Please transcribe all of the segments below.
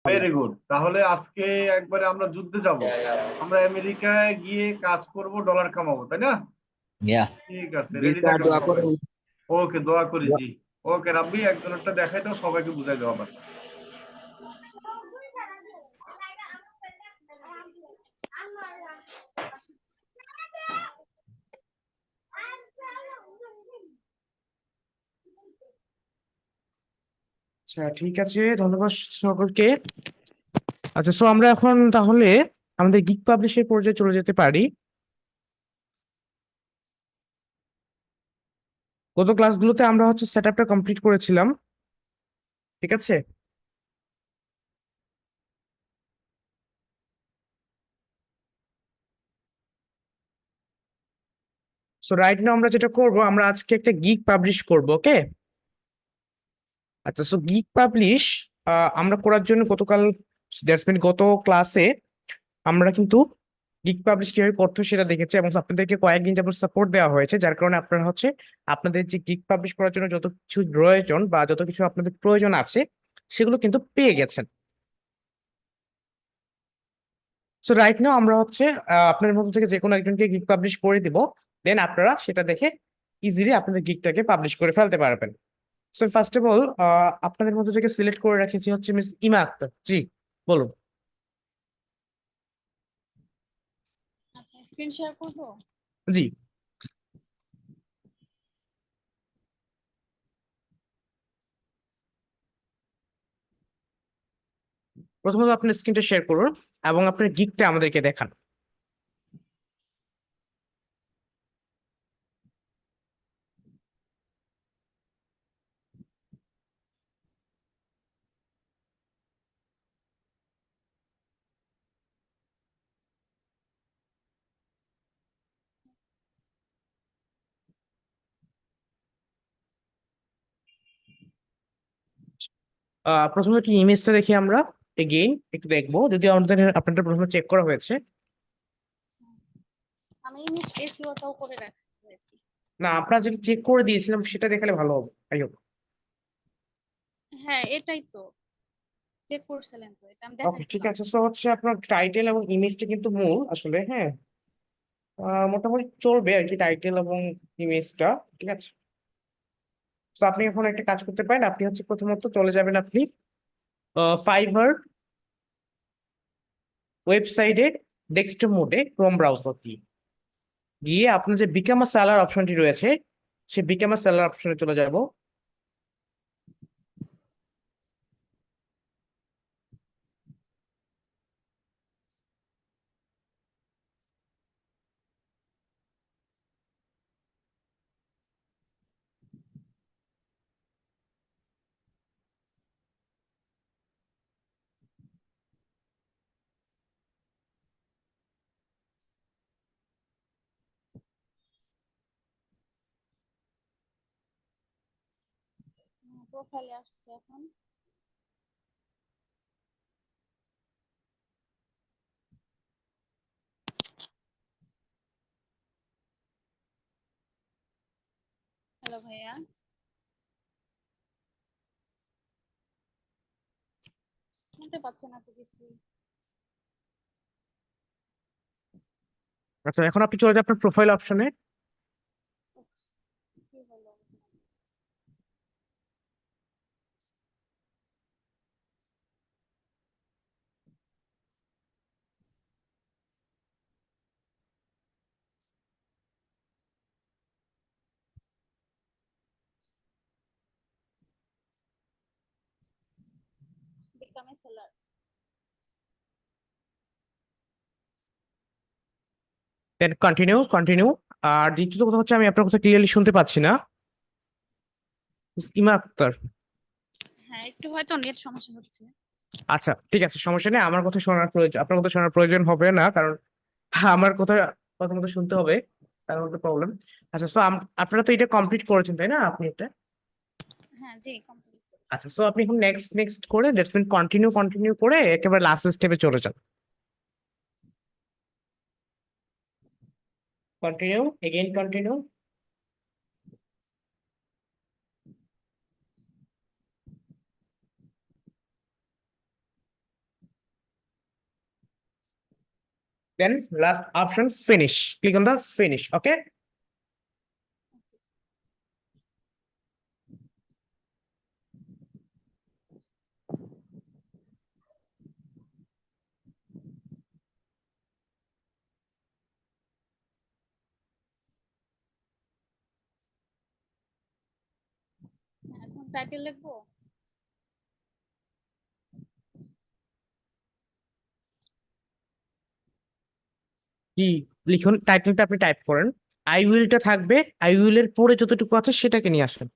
Very good. তাহলে আজকে একবারে আমরা যুদ্ধে যাব, আমরা আমেরিকায় গিয়ে কাজ করব, ডলার কামাবো, তাই না? ইয়া ঠিক আছে, জি রেডি স্যার, থাকেন দোয়া সবাই। করেন। ওকে, দোয়া করি জি। ওকে রাব্বি, একজনেরটা দেখাই দাও, সবাইকে বুঝাই দাও আবার। আচ্ছা ঠিক আছে, ধন্যবাদ সকলকে। আচ্ছা, সো আমরা এখন তাহলে আমাদের গিগ পাবলিশের পর্যায়ে চলে যেতে পারি। গত ক্লাসগুলোতে আমরা হচ্ছে সেট আপটা কমপ্লিট করেছিলাম, ঠিক আছে? সো রাইট নাও আমরা যেটা করব, আমরা আজকে একটা গিগ পাবলিশ করব, ওকে? আচ্ছা, সো গিগ পাবলিশ আমরা করার জন্য গত ক্লাসে আমরা কিন্তু গিগ পাবলিশ কিভাবে করতে হয় সেটা দেখেছি, এবং আপনাদেরকে কয়েকদিন যাবত সাপোর্ট দেওয়া হয়েছে, যার কারণে আপনারা হচ্ছে আপনাদের যে গিগ পাবলিশ করার জন্য যত কিছু প্রয়োজন বা যত কিছু আপনাদের প্রয়োজন আছে সেগুলো কিন্তু পেয়ে গেছেন। সো রাইট নাও আমরা হচ্ছে আপনাদের মধ্যে থেকে যে কোনো একজনকে গিগ পাবলিশ করে দিব, দেন আপনারা সেটা দেখে ইজিলি আপনাদের গিগটাকে পাবলিশ করে ফেলতে পারবেন। সো ফার্স্ট অফ অল আপনাদের মধ্যে থেকে সিলেক্ট করে রেখেছি হচ্ছে মিস ইমা আক্তার। জি, বলুন। আচ্ছা, স্ক্রিন শেয়ার করব। জি, প্রথমত আপনার স্ক্রিনটা শেয়ার করুন এবং আপনার গিগটা আমাদেরকে দেখান। প্রথমে একটি ইমেজটা দেখি আমরা এগেইন একটু দেখবো, যদি আমাদের আপনাদের প্রথমে চেক করা হয়েছে। আমি এসইওটাও করে রাখছি আর কি। না, আপনারা যদি চেক করে দিয়েছিলাম সেটা দেখালে ভালো হবে। I hope. হ্যাঁ, এটাই তো চেক করছিলেন, তো এটা আমি ওকে ঠিক দেখাইছিলাম। আছে, সো হচ্ছে আপনার টাইটেল এবং ইমেজটা কিন্তু মূল আসলে, হ্যাঁ। মোটামুটি চলবে আর কি টাইটেল এবং ইমেজটা, ঠিক আছে। তো আপনি এখন একটা কাজ করতে পারেন, আপনি হচ্ছে প্রথমত চলে যাবেন আপনি ফাইবার ওয়েবসাইটে ডেস্কটপ মোডে ক্রোম ব্রাউজার দিয়ে গিয়ে আপনার যে বিকাম আ সেলার অপশনটি রয়েছে সেই বিকাম আ সেলার অপশনে চলে যাব। প্রোফাইলে আসছে এখন। হ্যালো ভাইয়া, শুনতে পাচ্ছেন না তো কিছু? আচ্ছা, এখন আপনি চলে যান আপনার প্রোফাইল অপশনে। কি হলো? Become a seller. Then continue continue. আর দ্বিতীয় কথা হচ্ছে আমি আপনার কথা ক্লিয়ারলি শুনতে পাচ্ছি না, ইমা আক্তার। হ্যাঁ, একটু হয়তো নেট সমস্যা হচ্ছে। আচ্ছা ঠিক আছে, সমস্যা নেই, আমার কথা শোনার প্রয়োজন, আপনার কথা শোনার প্রয়োজন হবে না, কারণ আমার কথা কথা মতো শুনতে হবে, তার মধ্যে প্রবলেম। আচ্ছা, সো আপনারা তো এটা কমপ্লিট করেছেন তাই না, আপনি এটা? হ্যাঁ জি, কমপ্লিট। আচ্ছা, সো আপনি এখন নেক্সট নেক্সট করে দ্যাটস মিন কন্টিনিউ কন্টিনিউ করে একেবারে লাস্ট স্টেপে চলে যান। Continue, again continue. Then last option, finish. Click on the finish. Okay. এখন টাইটেল লিখবো। জি, লিখুন, টাইটেলটা আপনি টাইপ করেন। আই উইলটা থাকবে, আই উইলের পরে যতটুকু আছে সেটাকে নিয়ে আসেন।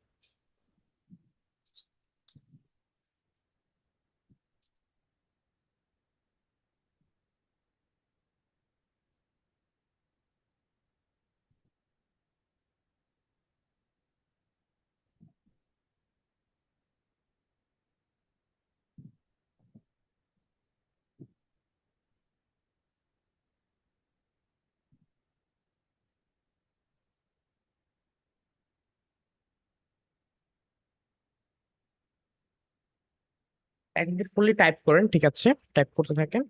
একদম ফুললি টাইপ করেন, ঠিক আছে, টাইপ করতে থাকেন।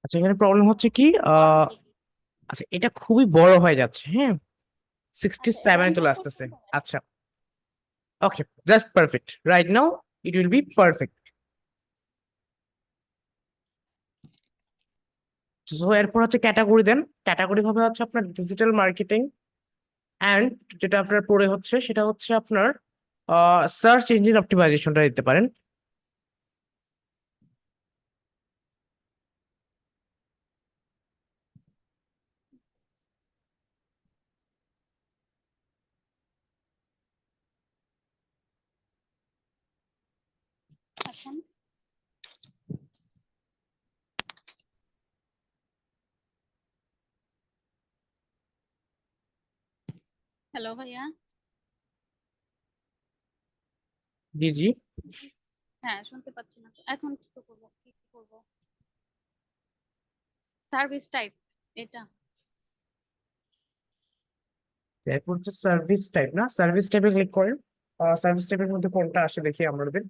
আচ্ছা, এখানে প্রবলেম হচ্ছে কি, আচ্ছা এটা খুবই বড় হয়ে যাচ্ছে, হ্যাঁ, 67 চলে আসতেছে। আচ্ছা, okay, just perfect, right now it will be perfect. So এরপর হচ্ছে ক্যাটাগরি দেন। ক্যাটাগরি হবে হচ্ছে আপনার ডিজিটাল মার্কেটিং, অ্যান্ড যেটা আপনার পরে হচ্ছে সেটা হচ্ছে আপনার সার্চ ইঞ্জিন অপটিমাইজেশনটা দিতে পারেন। এখন হ্যালো ভাইয়া। জি জি। হ্যাঁ, শুনতে পাচ্ছি না তো। এখন কি করবো, কি করবো? সার্ভিস টাইপ এটা। এরপর হচ্ছে সার্ভিস টাইপ, না, সার্ভিস টাইপে ক্লিক করেন। সার্ভিস টাইপের মধ্যে কোনটা আসে দেখি আমাদের।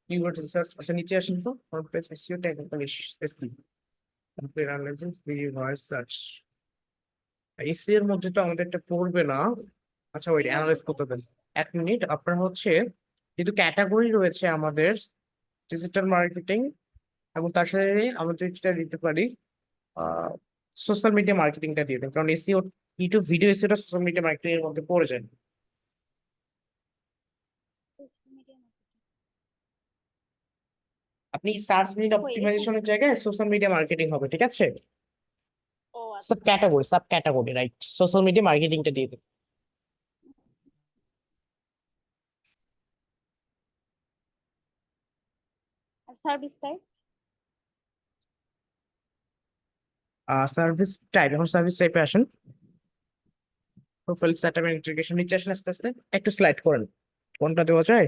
কিওয়ার্ড রিসার্চ, আচ্ছা নিচে আসেন তো, front page SEO technical SEO, তারপরে analysis free voice search. SEO এর মধ্যে তো আমাদের এটা পড়বে না। আচ্ছা, ওই অ্যানালাইজ করতে দেন। 1 মিনিট। আপনার হচ্ছে যেহেতু ক্যাটাগরি রয়েছে আমাদের ডিজিটাল মার্কেটিং, এবং তার সাথে আমাদের যেটা দিতে পারি সোশ্যাল মিডিয়া মার্কেটিংটা দিয়ে দেন, কারণ এসইও, ইউটিউব ভিডিও এসইওটা সোশ্যাল মিডিয়া মার্কেটিং এর মধ্যে পড়ে যায়। সোশ্যাল মিডিয়া আপনি সার্চ ইঞ্জিন কই এখানে? অপটিমাইজেশনের জায়গায় সোশ্যাল মিডিয়া মার্কেটিং হবে, ঠিক আছে, ও সাব আচ্ছা। Category, sub category, right, social media মার্কেটিংটা দিয়ে দেন। আর সার্ভিস টাইপ? সার্ভিস টাইপ, এখন সার্ভিস টাইপে আসেন। প্রোফাইল সেটআপ এন্ড ইন্টিগ্রেশন, নিচে আসেন আস্তে আস্তে, একটু স্লাইড করেন, কোনটা দেওয়া যায়।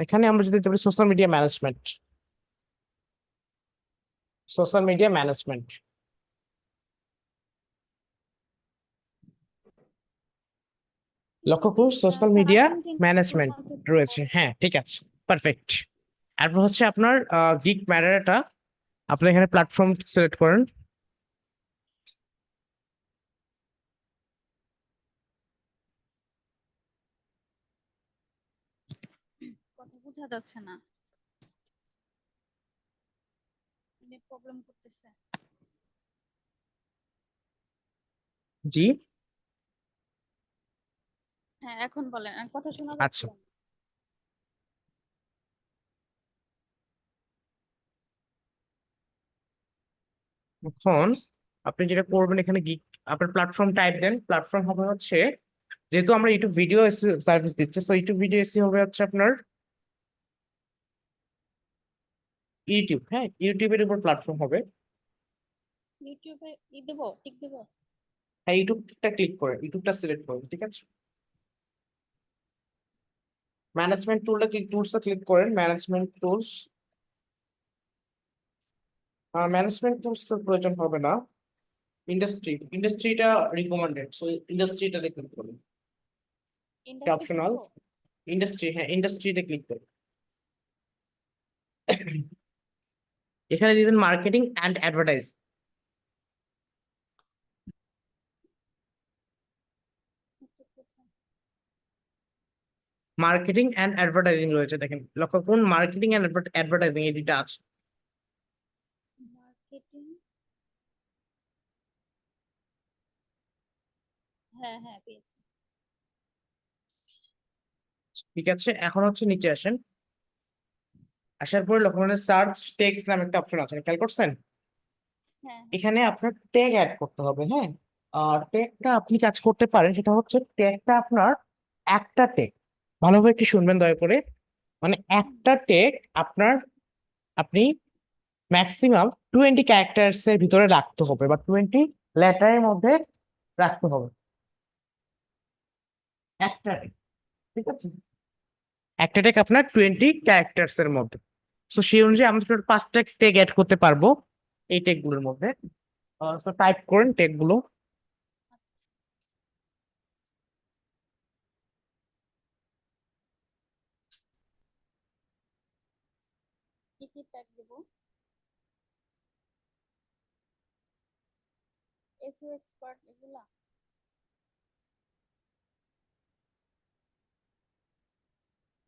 এখানে আমরা যদি দিতে পারি social media management, social media management, লক্ষ্য করুন social media search engine management রয়েছে, হ্যাঁ ঠিক আছে, পারফেক্ট। তারপর হচ্ছে আপনার গিগ ম্যাটারটা, আপনি এখানে প্ল্যাটফর্ম সিলেক্ট করেন। কথা বোঝা যাচ্ছে না, নেট প্রবলেম করতেছে। জি, হ্যাঁ, এখন বলেন, আর কথা শোনা আচ্ছা, যাচ্ছিল না। এখন আপনি যেটা করবেন এখানে গিগ, আপনার প্ল্যাটফর্ম টাইপ দেন। প্ল্যাটফর্ম হবে হচ্ছে, যেহেতু আমরা ইউটিউব ভিডিও সার্ভিস দিচ্ছি, সো ইউটিউব ভিডিও এসি হবে হচ্ছে আপনার ইউটিউব, হ্যাঁ, ইউটিউবের উপর প্ল্যাটফর্ম হবে। ইউটিউবে দেবো, টিক দেবো? হ্যাঁ, ইউটিউবটা ক্লিক করে ইউটিউবটা সিলেক্ট করুন, ঠিক আছে। ম্যানেজমেন্ট টুলসটা ক্লিক করেন, ম্যানেজমেন্ট টুলস, ম্যানেজমেন্ট টুলস তো প্রয়োজন হবে না। ইন্ডাস্ট্রিটা রিকমেন্ডেড, সো ইন্ডাস্ট্রিটাতে ক্লিক করুন। ইন্ডাস্ট্রি অপশনাল খুলবো? ইন্ডাস্ট্রি, হ্যাঁ ইন্ডাস্ট্রিতে ক্লিক করুন। এখানে দিবেন মার্কেটিং অ্যান্ড অ্যাডভার্টাইজ। একটু কোথায়? মার্কেটিং অ্যান্ড অ্যাডভার্টাইজিং রয়েছে, দেখেন লক্ষ্য করুন মার্কেটিং অ্যান্ড অ্যাডভার্টাইজিং এই দুইটা আছে। মার্কেটিং, হ্যাঁ হ্যাঁ পেয়েছি। ঠিক আছে, এখন হচ্ছে নিচে আসেন। আসার পরে লক্ষ্য করেন সার্চ টেক্সট নামে একটা অপশন আছে, খেয়াল করছেন? হ্যাঁ হ্যাঁ। এখানে আপনার ট্যাগ অ্যাড করতে হবে, হ্যাঁ। আর ট্যাগটা আপনি কাজ করতে পারেন, সেটা হচ্ছে ট্যাগটা আপনার একটা ট্যাগ, ভালোভাবে একটু শুনবেন দয়া করে। মানে হুম, একটা ট্যাগ আপনার আপনি ম্যাক্সিমাম 20 ক্যারেক্টার্স এর ভিতরে রাখতে হবে বা 20 লেটারের মধ্যে রাখতে হবে একটা tag, ঠিক আছে? একটা ট্যাগ আপনার 20 ক্যারেক্টার্স এর মধ্যে। তো সেই অনুযায়ী আমরা টোটাল 5টা ট্যাগ অ্যাড করতে পারবো এই ট্যাগ গুলোর মধ্যে। তো টাইপ করেন ট্যাগ গুলো। কি কি ট্যাগ দেবো? এসইও এক্সপার্ট এগুলা?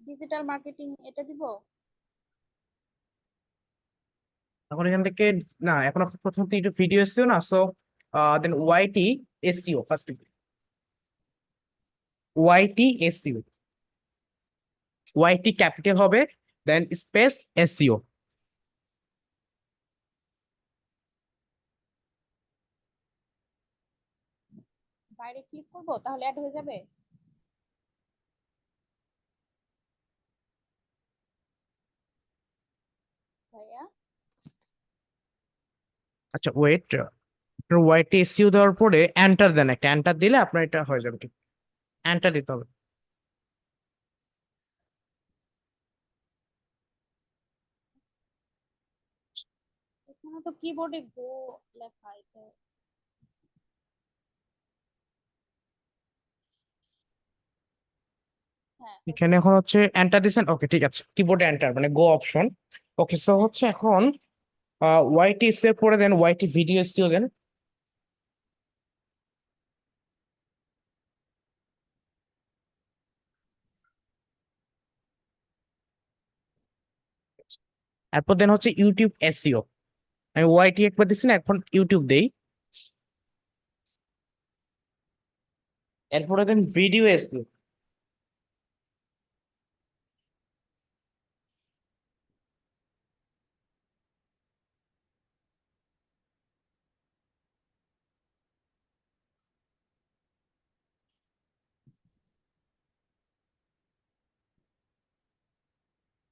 ডিজিটাল মার্কেটিং এটা দিব? এখন এখান থেকে না, এখন আপনি প্রথমত একটু ভিডিও এসিও না, সো দেন ওয়াইটি এসইও ফার্স্ট, ওয়াইটি এসইও, ওয়াইটি ক্যাপিটাল হবে, দেন স্পেস এসইও। বাইরে ক্লিক করবো তাহলে অ্যাড হয়ে যাবে? ভাইয়া, আচ্ছা ওয়েট, ওয়াইটি এসইও দেওয়ার পরে এন্টার দেন, একটা এন্টার দিলে আপনার এটা হয়ে যাবে, ঠিক এন্টার দিতে হবে। এখানে তো কিবোর্ডে গো লেখা এটা। হ্যাঁ এখানে হচ্ছে। এখন হচ্ছে এন্টার দিছেন, ওকে ঠিক আছে, কিবোর্ডে এন্টার মানে গো অপশন। ওকে, সো হ্যাঁ হচ্ছে এখন ওয়াইটি এসইও পরে দেন ওয়াইটি ভিডিও এসইও দেন। এরপর দেন হচ্ছে ইউটিউব এসইও, আমি ওয়াইটি একবার দিচ্ছি না, এখন ইউটিউব দেই। এরপরে দেন ভিডিও এসইও।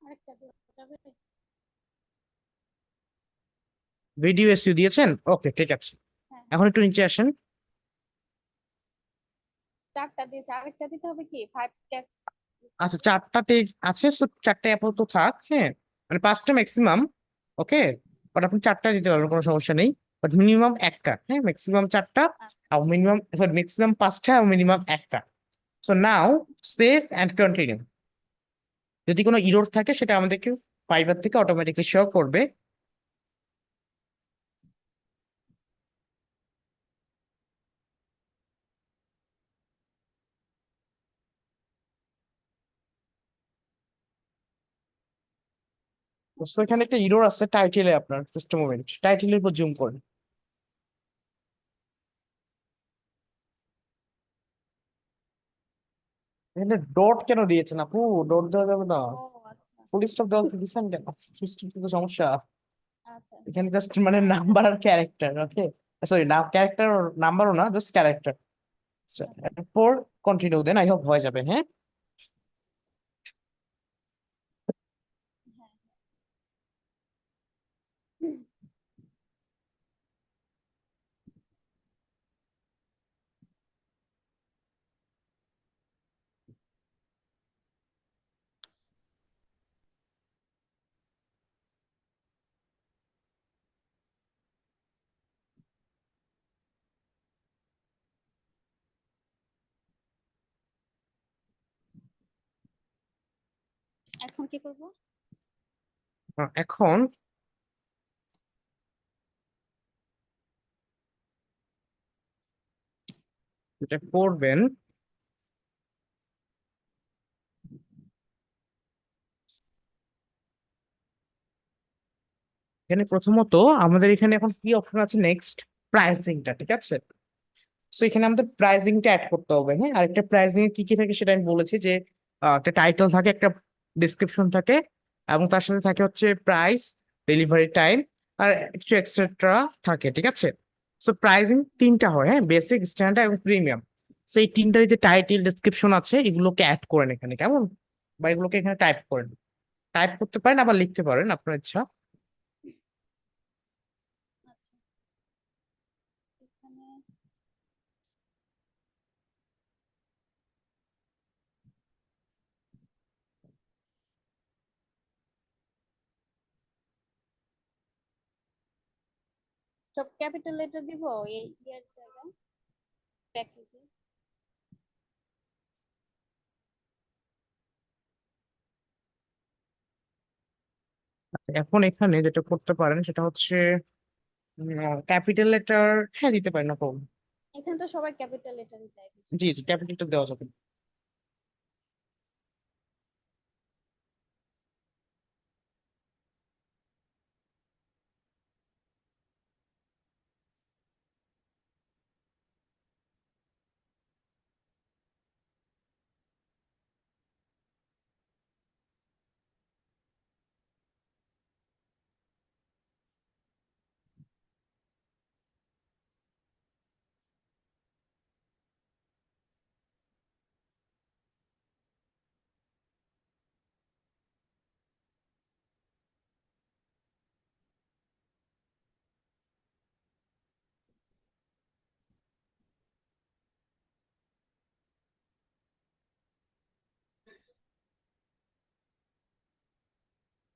আরেকটা দেওয়া যাবে? ভিডিও এসইও দিয়েছেন, ওকে ঠিক আছে। হ্যাঁ হ্যাঁ। এখন একটু নিচে আসেন। চারটা দিয়েছে, আরেকটা দিতে হবে কি? ফাইভ ট্যাক্স আচ্ছা 4টা পেজ আছে, তো 4টা আপাতত থাক, হ্যাঁ মানে 5টা ম্যাক্সিমাম। ওকে, বাট আপনি 4টা দিতে পারবেন, কোনো সমস্যা নেই। বাট মিনিমাম একটা, হ্যাঁ ম্যাক্সিমাম 4টা, আচ্ছা। আর মিনিমাম সরি ম্যাক্সিমাম 5টা আর মিনিমাম একটা। So now save and continue. যদি কোনো ইরর থাকে সেটা আমাদেরকে ফাইবার থেকে অটোমেটিকলি শো করবে। তো এখানে একটা ইরর আছে টাইটেলে, আপনার জাস্ট মোমেন্ট, টাইটেলের উপর জুম করুন। এখানে ডট কেন দিয়েছেন আপু? ডট দেওয়া যাবে না, ও আচ্ছা ফুল স্টপ দেওয়া দিচ্ছেন কেন? ফুল স্টপ তো সমস্যা। আচ্ছা। এখানে জাস্ট মানে না এটা। নাম্বার আর ক্যারেক্টার, ওকে সরি না ক্যারেক্টার নাম্বারও না, জাস্ট ক্যারেক্টার। আচ্ছা। এরপর কন্টিনিউ দেন, আই হোপ হয়ে যাবে, হ্যাঁ। হ্যাঁ। এখন কি করব? এখন যেটা করবেন, এখানে প্রথমত আমাদের এখানে এখন কি অপশন আছে, নেক্সট প্রাইসিংটা, ঠিক আছে। সো এখানে আমাদের প্রাইসিংটা অ্যাড করতে হবে। হ্যাঁ, আরেকটা প্রাইসিং এ কি কি থাকে সেটা আমি বলেছি যে একটা টাইটেল থাকে, একটা ডিসক্রিপশন থাকে, এবং তার সাথে থাকে হচ্ছে প্রাইস, ডেলিভারি টাইম, আর কিছু এক্সেট্রা থাকে, ঠিক আছে। সো প্রাইসিং তিনটা হয়, হ্যাঁ, বেসিক, স্ট্যান্ডার্ড এবং প্রিমিয়াম। সেই তিনটার যে টাইটেল, ডিসক্রিপশন আছে, এগুলোকে অ্যাড করেন এখানে, কেমন, বা এগুলোকে এখানে টাইপ করেন। টাইপ করতে পারেন, আবার লিখতে পারেন, আপনার ইচ্ছা। আচ্ছা, এখানে সব ক্যাপিটাল লেটার দিব এই ইয়ার জায়গায়, প্যাকেজে। এখন এখানে যেটা করতে পারেন সেটা হচ্ছে ক্যাপিটাল লেটার, হ্যাঁ দিতে পারেন, না প্রবলেম। এখানে তো সবাই ক্যাপিটাল লেটারই দেয় জি বেশিরভাগ জি, জায়গায়। ক্যাপিটালটা দেওয়া যাবে।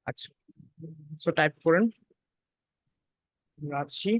আচ্ছা, সো টাইপ করেন, আমরা আছি।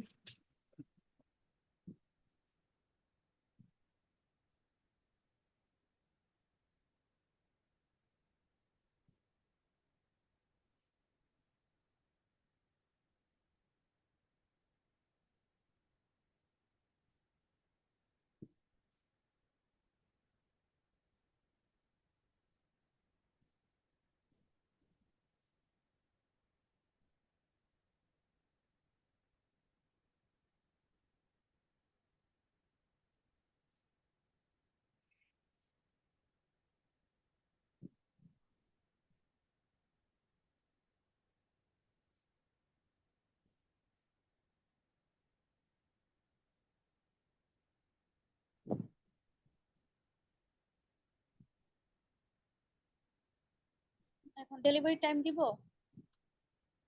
এখন ডেলিভারি টাইম দিব।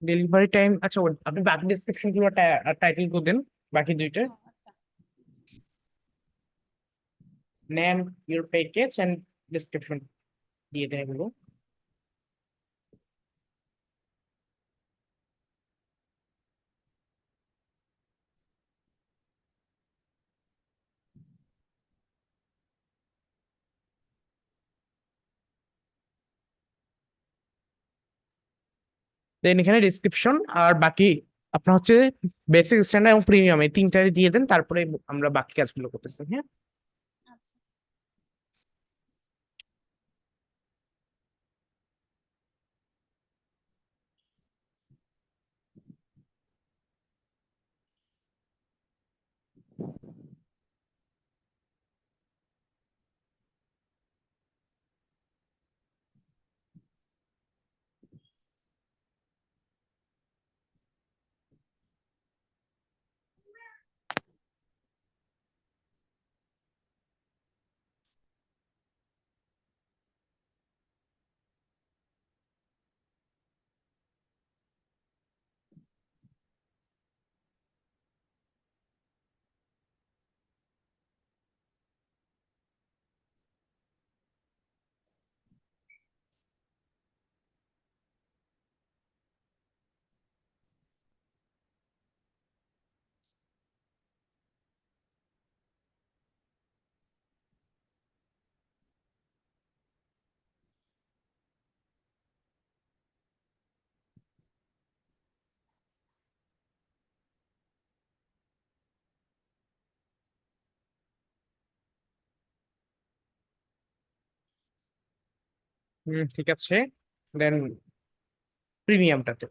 ডেলিভারি টাইম, আচ্ছা আপনি বাকি ডিসক্রিপশন গুলো, টাইটেল গুলো দেন, বাকি দুইটা। ও আচ্ছা, name, your package and description দিয়ে দেন এগুলো। দেন এখানে ডিসক্রিপশন আর বাকি আপনার হচ্ছে বেসিক, স্ট্যান্ডার্ড এবং প্রিমিয়াম, এই তিনটারই দিয়ে দেন, তারপরে আমরা বাকি কাজগুলো করতেছি। হ্যাঁ, আচ্ছা। ঠিক আছে, দেন প্রিমিয়ামটাতে।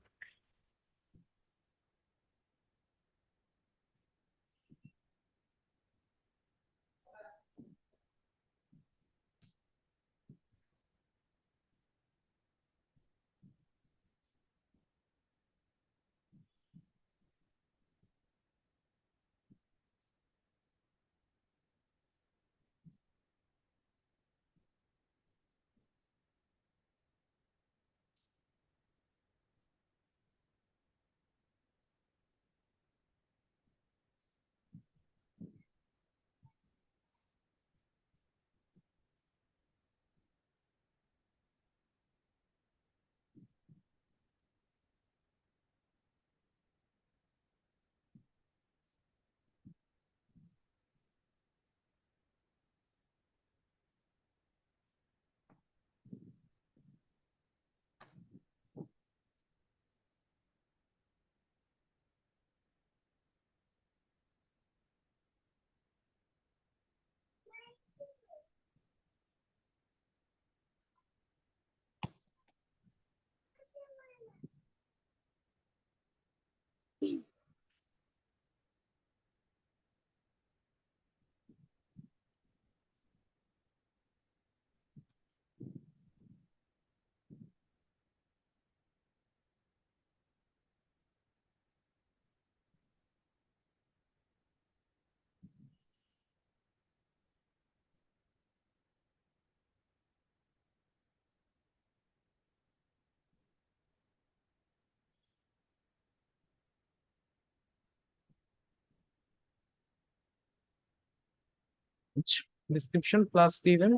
ডিসক্রিপশন প্লাস দিবেন,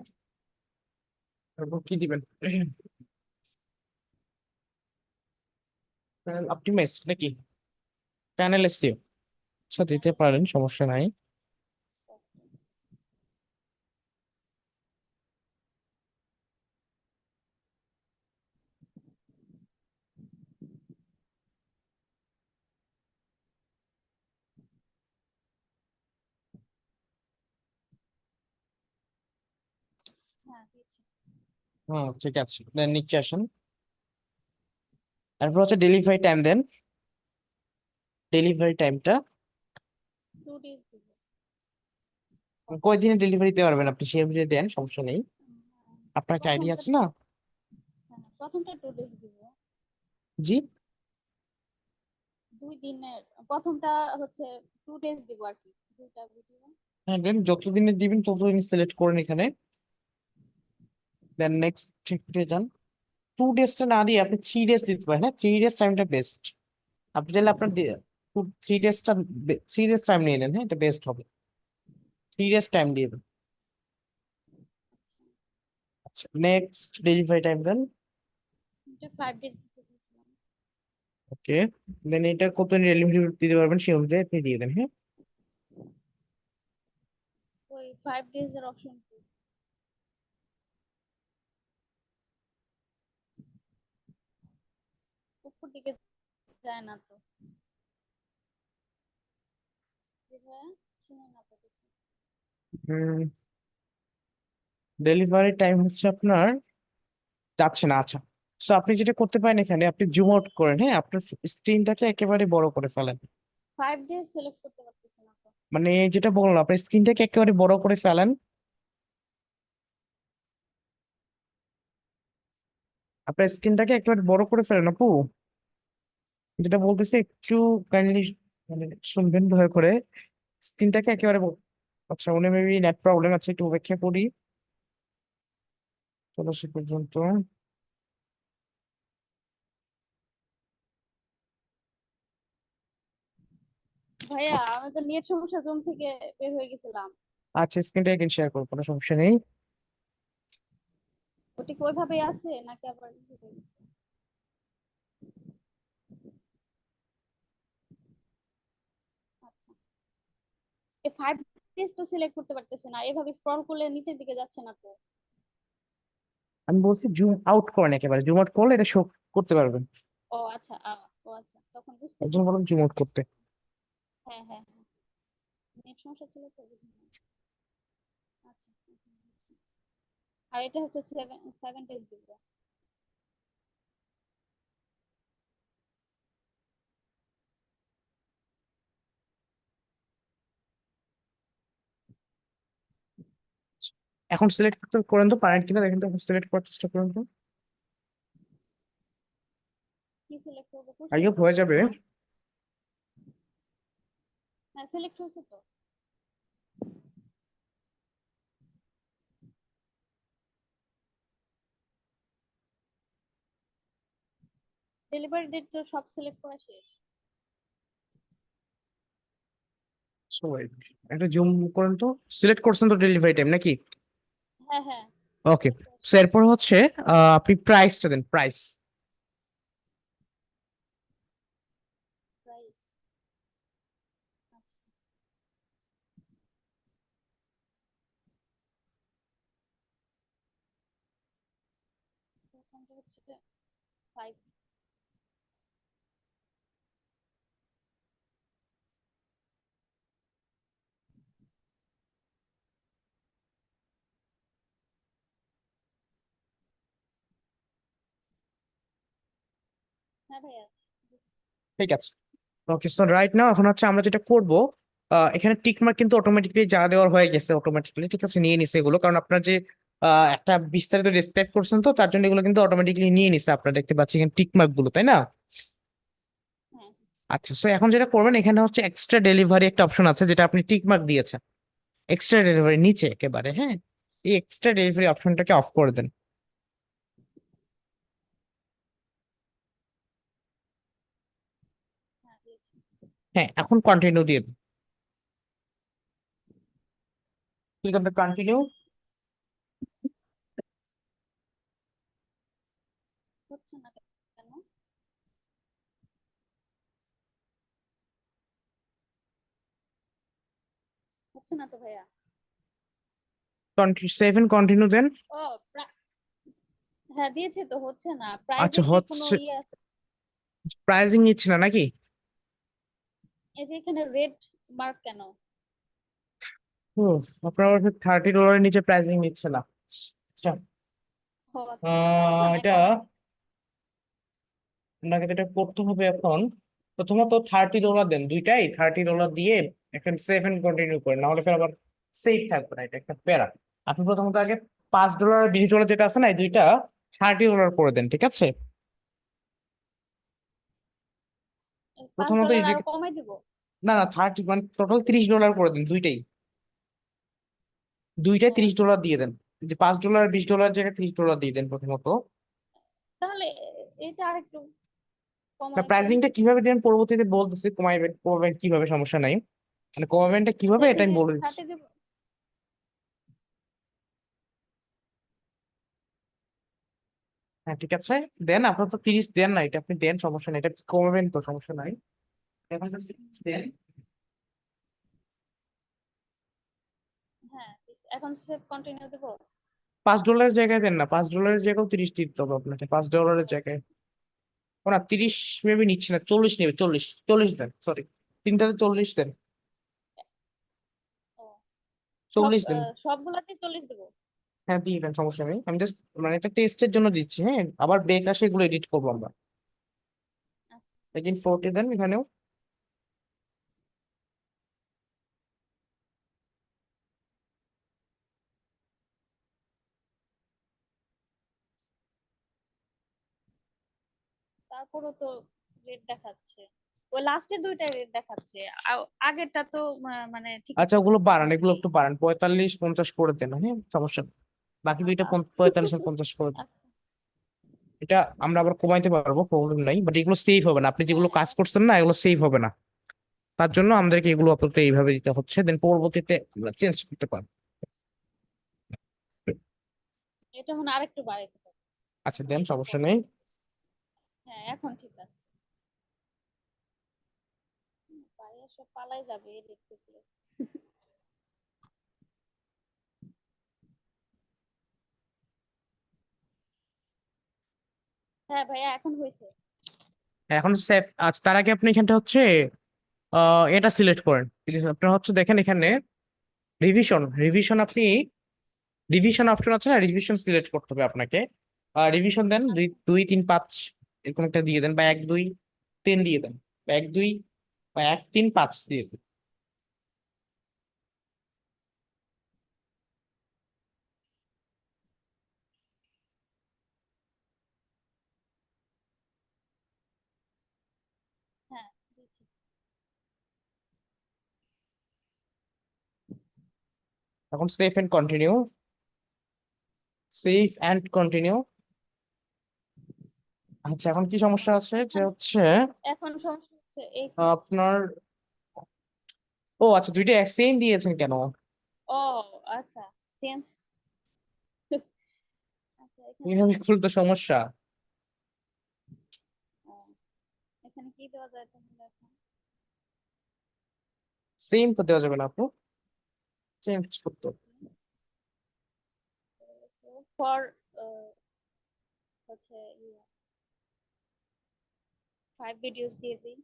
তারপর কি দিবেন? অপটিমাইজ নাকি প্যানেল এসিও? আচ্ছা দিতে পারেন, সমস্যা নাই। হ্যাঁ দিয়েছি। ঠিক আছে, দেন নিচে আসেন। তারপর হচ্ছে ডেলিভারি টাইম দেন। ডেলিভারি টাইমটা 2 days দিব। কয়দিনে ডেলিভারি দিতে পারবেন আপনি সেই অনুযায়ী দেন, সমস্যা নেই। আপনার একটা আইডিয়া প্রথমটা আছে না? প্রথমটা 2 days দিব। জি। 2 দিনের প্রথমটা হচ্ছে 2 days দিব আর কি, দুইটা ভিডিও। হ্যাঁ, দেন যতদিনে দিবেন ততদিন সিলেক্ট করেন এখানে। দেন নেক্সট ডে যান। 2 ডেজটা না দিয়ে আপনি 3 ডেজ দিতে পারেন। হ্যাঁ, 3 ডেজ টাইমটা বেস্ট। আপনি চাইলে আপনার 3 ডেজটা 3 ডেজ টাইম নিয়ে নেন, হ্যাঁ এটা বেস্ট হবে। 3 ডেজ টাইম দিয়ে দেন। আচ্ছা, নেক্সট ডেলিভারি টাইম দেন। এটা 5 days দিতে চাইছিলাম। ওকে, দেন এটা কত ডেলিভারি দিতে পারবেন সেই অনুযায়ী আপনি দিয়ে দেন। হ্যাঁ, ওই 5 days এর অপশন উপর দিকে যায় না তো। হ্যাঁ, শুনে না তো কিছু। ডেলিভারি টাইম হচ্ছে আপনার যাচ্ছে না। আচ্ছা, তো আপনি যেটা করতে পারেন এখানে আপনি জুম আউট করেন। হ্যাঁ, আপনার স্ক্রিনটাকে একেবারে বড় করে ফেলেন। 5 days সিলেক্ট করতে পারতেছি না তো। মানে যেটা বললাম, আপনার স্ক্রিনটাকে একেবারে বড় করে ফেলেন। আপনার স্ক্রিনটাকে একেবারে বড় করে ফেলেন আপু। যেটা বলতেছে একটু কাইন্ডলি মানে শুনবেন দয়া করে। স্ক্রিনটাকে একেবারে আচ্ছা, উনি মেবি নেট প্রবলেম আছে, একটু অপেক্ষা করি। চলো সে পর্যন্ত। ভাইয়া আমি তো নেট সমস্যা জুম থেকে বের হয়ে গেছিলাম। আচ্ছা, স্ক্রিনটা এখন শেয়ার করবো, কোনো সমস্যা নেই। ওটা কি ওইভাবেই আছে নাকি আবার ই হয়ে গেছে? আচ্ছা, এই 5 days তো সিলেক্ট করতে পারতেছে না, এভাবে স্ক্রল করলে নিচের দিকে যাচ্ছে না তো। আমি বলছি জুম আউট করেন, একেবারে জুম আউট করলে এটা শো করতে পারবেন। ও আচ্ছা ও আচ্ছা, তখন বুঝতে একজন পারছি। বলুন জুম আউট করতে। হ্যাঁ হ্যাঁ হ্যাঁ, নেট সমস্যা ছিল তো বুঝিনি। আচ্ছা, আর এটা হচ্ছে 7 ডেজ দিব। এখন সিলেক্ট করেন তো, পারেন কিনা দেখেন তো, সিলেক্ট করার চেষ্টা করুন তো। কি সিলেক্ট করব? আই করছি হোপ তো। হয়ে যাবে। হ্যাঁ, সিলেক্ট হয়েছে তো। ডেলিভারি ডেট তো সব সিলেক্ট করা শেষ। সো ওয়েট, একটা জুম করেন তো। সিলেক্ট করছেন তো ডেলিভারি টাইম নাকি? হ্যাঁ হ্যাঁ, ওকে। সিলেক্ট করা সো শেষ। এরপর হচ্ছে আপনি প্রাইসটা দেন, প্রাইস। প্রাইস, আচ্ছা, প্রথমটা হচ্ছে 5। হ্যাঁ ভাইয়া, ঠিক আছে। ওকে, সো রাইট নাও এখন হচ্ছে আমরা যেটা করব, এখানে টিক মার্ক কিন্তু অটোমেটিকলি যা দেওয়ার হয়ে গেছে অটোমেটিকলি, ঠিক আছে, নিয়ে নিছে এগুলো, কারণ আপনার যে একটা বিস্তারিত ডেসক্রাইব করছেন তো তার জন্য এগুলো কিন্তু অটোমেটিকলি নিয়ে নিছে, আপনারা দেখতে পাচ্ছেন এখানে টিক মার্ক গুলো, তাই না? হ্যাঁ আচ্ছা, সো এখন যেটা করবেন, এখানে হচ্ছে এক্সট্রা ডেলিভারি একটা অপশন আছে যেটা আপনি টিক মার্ক দিয়েছেন, এক্সট্রা ডেলিভারি নিচে একেবারে, হ্যাঁ, এই এক্সট্রা ডেলিভারি অপশনটাকে অফ করে দেন। হ্যাঁ দিয়েছি। হ্যাঁ, এখন কন্টিনিউ দিয়ে দিন। Click on the continue. হচ্ছে না কেন? হচ্ছে না তো ভাইয়া। সেভেন কন্টিনিউ দেন। ও, হ্যাঁ দিয়েছি তো, হচ্ছে না। আচ্ছা, প্রাইজিং এ কোনো হচ্ছে, ইয়ে আছে? প্রাইজিং নিচ্ছে না নাকি? এই যে এখানে রেড মার্ক কেন? ও, আপনার $30 নিচে প্রাইসিং নিচ্ছে না। আচ্ছা, ও আচ্ছা, সমস্যা নাই, এটা কমাই দিন। আপনাকে যেটা করতে হবে এখন, প্রথমত $30 দেন, দুইটাই $30 দিয়ে এখন সেভ এন্ড কন্টিনিউ করেন, নাহলে ফের আবার সেভ থাকবে না, এটা একটা প্যারা। আপনি প্রথমত আগে $5 আর $20 যেটা আছে না, এই দুইটা $30 করে দেন, ঠিক আছে? পাঁচ প্রথমত ডলার এই আরো কমাই দিব? না না, 30 মানে টোটাল $30 করে দেন, দুইটাই, দুইটাই ও আচ্ছা, $30 দিয়ে দেন। যে $5 $20 জায়গায় $30 দিয়ে দেন প্রথমত। তাহলে এটা আরেকটু না, কমাই দেন। প্রাইসিংটা কিভাবে দেন পরবর্তীতে বলতেছি, কমাইবেন কমাবেন কিভাবে, সমস্যা নাই, মানে কমাবেনটা আচ্ছা, কিভাবে এটা এখানে আমি বলে দিচ্ছি। 30 দিব। হ্যাঁ, ঠিক আছে, দেন। আপনার তো 30 দেন না, এটা আপনি দেন, সমস্যা নাই, এটা কমাবেন তো, সমস্যা নাই। এখন just 30 দেন। হ্যাঁ দিছি। এখন সেভ কন্টিনিউ দেব। $5 জায়গায় দেন না, $5 জায়গায় 30 দিতে হবে আপনাকে, $5 জায়গায়। ও না, 30 মেবি নিচ্ছে না, 40 নেবে, 40 দেন, সরি, তিনটাতে 40 দেন, ও, সব 40 দেন। সবগুলাতে 40 দেব। হ্যাঁ, দিয়ে দেন, সমস্যা নেই, আমি জাস্ট মানে একটা টেস্টের জন্য দিচ্ছি, হ্যাঁ, আবার বেক আসে এগুলো এডিট করবো আমরা। আচ্ছা, লেকিন 40 দেন এখানেও। তারপরও তো রেড দেখাচ্ছে। ওই লাস্টের দুইটা রেড দেখাচ্ছে। আগেরটা তো মানে ঠিকই আচ্ছা, ছিল। ওগুলো বাড়ান, এগুলো একটু বাড়ান, 45 50 করে দেন, হ্যাঁ, সমস্যা নেই। বাকি দুইটা আহ, 45 আর 50 করে দেন। আচ্ছা, এটা আমরা আবার কমাইতে পারবো, প্রবলেম নাই, বাট এগুলো সেভ হবে না, আপনি যেগুলো কাজ হ্যাঁ করছেন না এগুলো সেভ হবে না, তার জন্য আমাদেরকে এগুলো আপাতত এইভাবে দিতে হচ্ছে, দেন পরবর্তীতে আমরা চেঞ্জ করতে পারবো। এটা মনে হয় আরেকটু বাড়াইতে হবে। আচ্ছা, দেন, একটু সমস্যা কম। নেই। হ্যাঁ এখন ঠিক আছে। বাইরে সব পালাই যাবে দেখতে পেলে। হ্যাঁ ভাইয়া, এখন হয়েছে। এখন সেভ। আচ্ছা, তার আগে আপনি এখানটা হচ্ছে এটা সিলেক্ট করেন প্লিজ, আপনার হচ্ছে দেখেন এখানে রিভিশন, রিভিশন আপনি রিভিশন অপশন আছে না, রিভিশন সিলেক্ট করতে হবে আপনাকে। রিভিশন দেন, দুই আচ্ছা দুই তিন পাঁচ এরকম একটা দিয়ে দেন, বা এক দুই তিন দিয়ে দেন, বা এক দুই বা এক তিন পাঁচ দিয়ে দেন। হ্যাঁ দিয়েছি। এখন save and continue, save and continue. আচ্ছা, এখন কি সমস্যা আছে যে এখন হচ্ছে এখন সমস্যা হচ্ছে এই কি, আপনার, ও আচ্ছা, দুইটা সেম দিয়েছেন কেন? ও আচ্ছা চেঞ্জ, আচ্ছা এখানে এইভাবে করলে তো সমস্যা। ও, এখানে কি দেওয়া যায় তাহলে এখন? সেম তো দেওয়া যাবে না আপু, চেঞ্জ করতে হবে। ফর হচ্ছে 5 ভিডিওস দিয়ে দিই।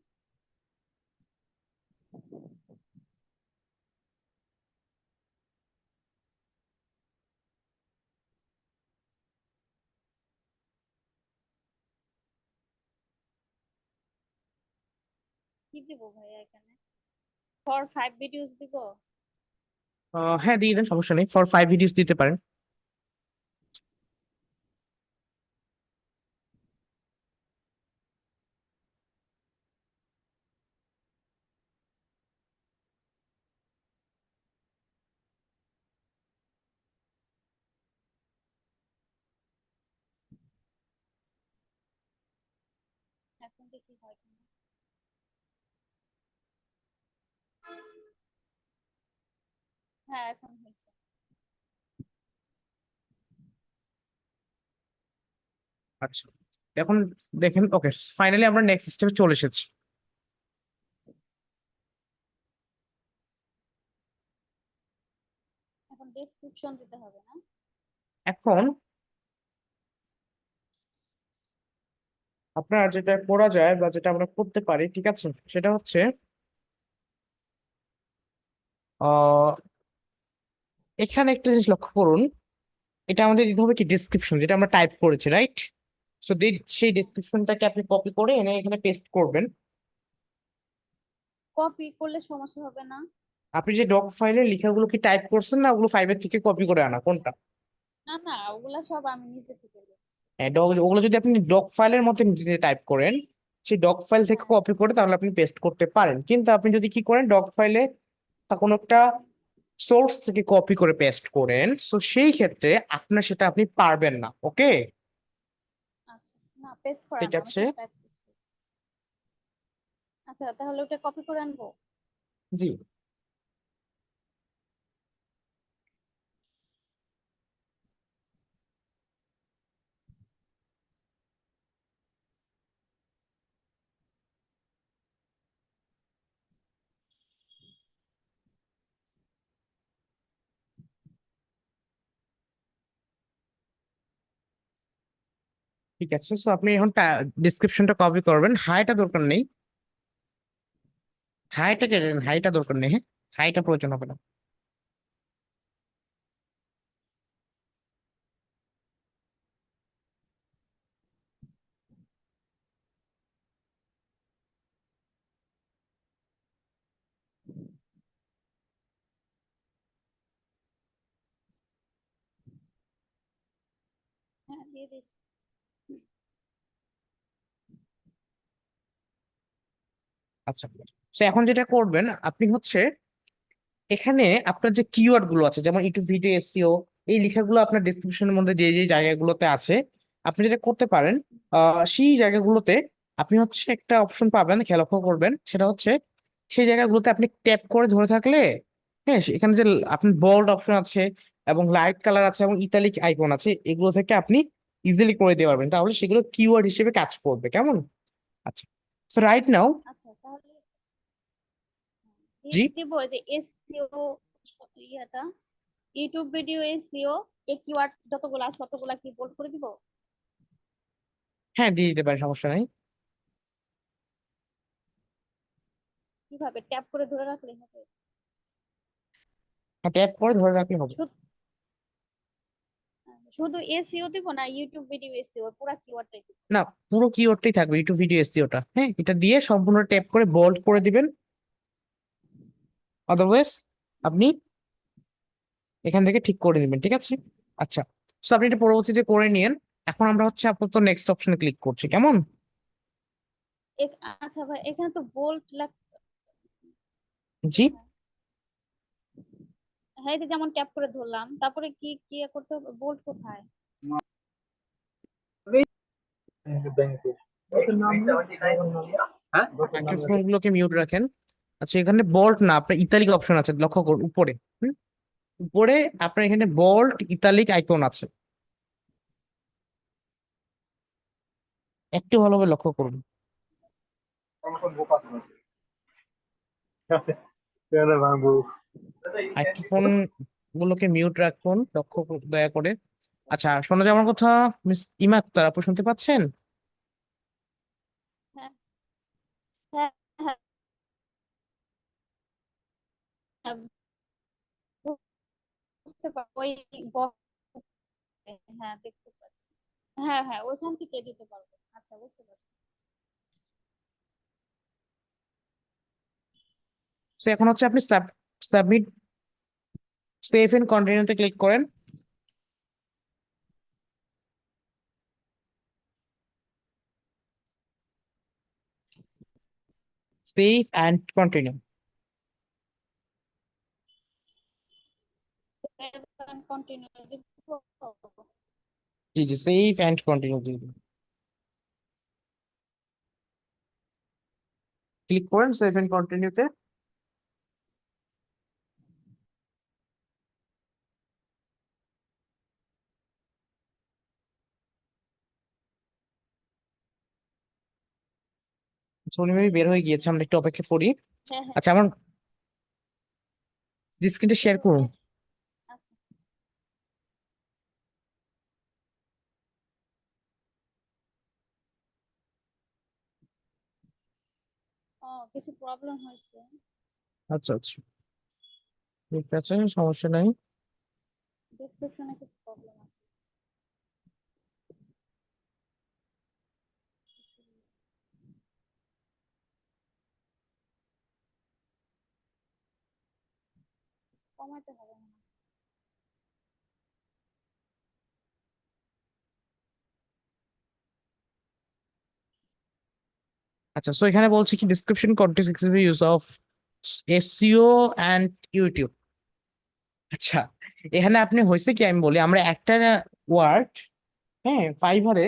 কি দিব ভাইয়া এখানে? ফর 5 ভিডিওস দিব? হ্যাঁ, দিয়ে দেন, সমস্যা নেই, ফর 5 ভিডিওস দিতে পারেন। এখন দেখি হয় কিনা। হ্যাঁ এখন হয়েছে। আচ্ছা, এখন দেখেন, ওকে, ফাইনালি আমরা নেক্সট স্টেপে চলে এসেছি। এখন ডেসক্রিপশন দিতে হবে না? এখন আপনার যেটা করা যায় বা যেটা আমরা করতে পারি, ঠিক আছে, সেটা হচ্ছে আহ এখানে একটা জিনিস লক্ষ্য করুন, এটা আমাদের দিতে হবে কি ডিসক্রিপশন, যেটা আমরা টাইপ করেছি, রাইট? সো সেই হ্যাঁ, ডিসক্রিপশনটাকে আপনি কপি করে এনে এখানে পেস্ট করবেন। কপি করলে সমস্যা হবে না? আপনি যে ডক ফাইলে লেখাগুলো কি টাইপ করছেন, না ওগুলো ফাইবার থেকে কপি করে আনা, কোনটা? না না, ওগুলা সব আমি নিজে থেকে লিখছি। হ্যাঁ, ওগুলো যদি আপনি ডক ফাইলের মধ্যে নিজে টাইপ করেন, সেই ডক ফাইল থেকে হ্যাঁ কপি করে তাহলে আপনি পেস্ট করতে পারেন। কিন্তু আপনি যদি কি করেন, ডক ফাইলে কোনো একটা সোর্স থেকে কপি করে পেস্ট করেন, সো সেই ক্ষেত্রে আপনার সেটা আপনি পারবেন না। ওকে, আচ্ছা, না পেস্ট করা ঠিক না, আমি আছে। শুধু টাইপ করছি। আচ্ছা তাহলে ওটা কপি করে আনবো? জি, ঠিক আছে, সো আপনি এখন ডিসক্রিপশনটা কপি করবেন, হাইটা দরকার নেই, হাইটা কেটে দেন, হাইটা দরকার নেই, হ্যাঁ, হাইটা প্রয়োজন হবে না। হ্যাঁ দিয়ে দিয়েছি। আচ্ছা, তো এখন যেটা করবেন আপনি হচ্ছে এখানে আপনার যে কিওয়ার্ড গুলো আছে, যেমন ইউটিউব ভিডিও এসইও, এই লেখাগুলো আপনার ডেসক্রিপশনের মধ্যে যে যে জায়গাগুলোতে আছে, আপনি যেটা করতে পারেন, সেই জায়গাগুলোতে আপনি হচ্ছে একটা অপশন পাবেন, খেয়াল লক্ষ্য করবেন, সেটা হচ্ছে সেই জায়গাগুলোতে আপনি ট্যাপ করে ধরে থাকলে, হ্যাঁ, এখানে যে আপনার বোল্ড অপশন আছে এবং লাইট কালার আছে এবং ইতালিক আইকন আছে, এগুলো থেকে আপনি ইজিলি করে দিতে পারবেন, তাহলে সেগুলো কিওয়ার্ড হিসেবে কাজ করবে, কেমন? আচ্ছা, সো রাইট নাও। আচ্ছা তাহলে জি, দিব যে এসইও ইয়াটা, ইউটিউব ভিডিও এসইও, এই কিওয়ার্ড যতগুলো আছে ততগুলা কি বোল্ড করে দিব? হ্যাঁ, দিয়ে দিতে পারেন, সমস্যা নাই। কিভাবে, ট্যাপ করে ধরে রাখলে হবে? হ্যাঁ, ট্যাপ করে ধরে রাখলে হবে। শুধু এসইও দিব না, ইউটিউব ভিডিও এসইও পুরো কিওয়ার্ডটাই দিব? না, পুরো কিওয়ার্ডটাই থাকবে ইউটিউব ভিডিও এসইওটা। হ্যাঁ, এটা দিয়ে সম্পূর্ণ ট্যাপ করে বোল্ড করে দিবেন। আদারওয়াইজ আপনি এখান থেকে ঠিক করে নেবেন, ঠিক আছে? আচ্ছা, তো আপনি এটা পরবর্তীতে করে নিয়েন। এখন আমরা হচ্ছে আপাতত নেক্সট অপশনে ক্লিক করছি, কেমন? আচ্ছা ভাই, এখানে তো বোল্ড জি, হ্যাঁ, এই যে যেমন ট্যাপ করে ধরলাম, তারপরে কি কি করতে হবে? বোল্ড কোথায়? মাইক্রোফোন গুলোকে মিউট রাখেন। আচ্ছা, এখানে বোল্ড না, আপনার ইতালিক অপশন আছে, লক্ষ্য করুন উপরে। উপরে আপনার এখানে বোল্ড ইতালিক আইকন আছে, একটু ভালোভাবে লক্ষ্য করুন। মাইক্রোফোন গুলোকে মিউট রাখুন, দয়া করে। আচ্ছা, শোনা যায় আমার কথা? মিস ইমা আক্তার, আপু শুনতে পাচ্ছেন? হ্যাঁ, হ্যাঁ, হ্যাঁ, হ্যাঁ, বুঝতে পারবো ওই হ্যাঁ, দেখতে পাচ্ছি। হ্যাঁ, হ্যাঁ, ওইখান থেকে দিতে পারবো। আচ্ছা, বুঝতে পারছি। তো এখন হচ্ছে আপনি সাবমিট সেভ এন্ড কন্টিনিউতে ক্লিক করেন। Save and continue. Save and continue দিব? জি জি, সেভ অ্যান্ড কন্টিনিউ দিন, ক্লিক করেন সেভ এন্ড কন্টিনিউতে। উনি বের হয়ে গিয়েছে, আমরা একটু অপেক্ষা করি। হ্যাঁ, হ্যাঁ, আচ্ছা, আমার স্ক্রিনটা শেয়ার করুন। আচ্ছা। ও, কিছু প্রবলেম হয়েছে। আচ্ছা আচ্ছা, ঠিক আছে, সমস্যা নাই। ডেসক্রিপশনে কিছু প্রবলেম আছে। কমাতে হবে না? আচ্ছা, সো এখানে বলছি কি description content use of SEO and YouTube. আচ্ছা, এখানে আপনি হয়েছে কি আমি বলি, আমরা একটা ওয়ার্ড, হ্যাঁ, ফাইবারে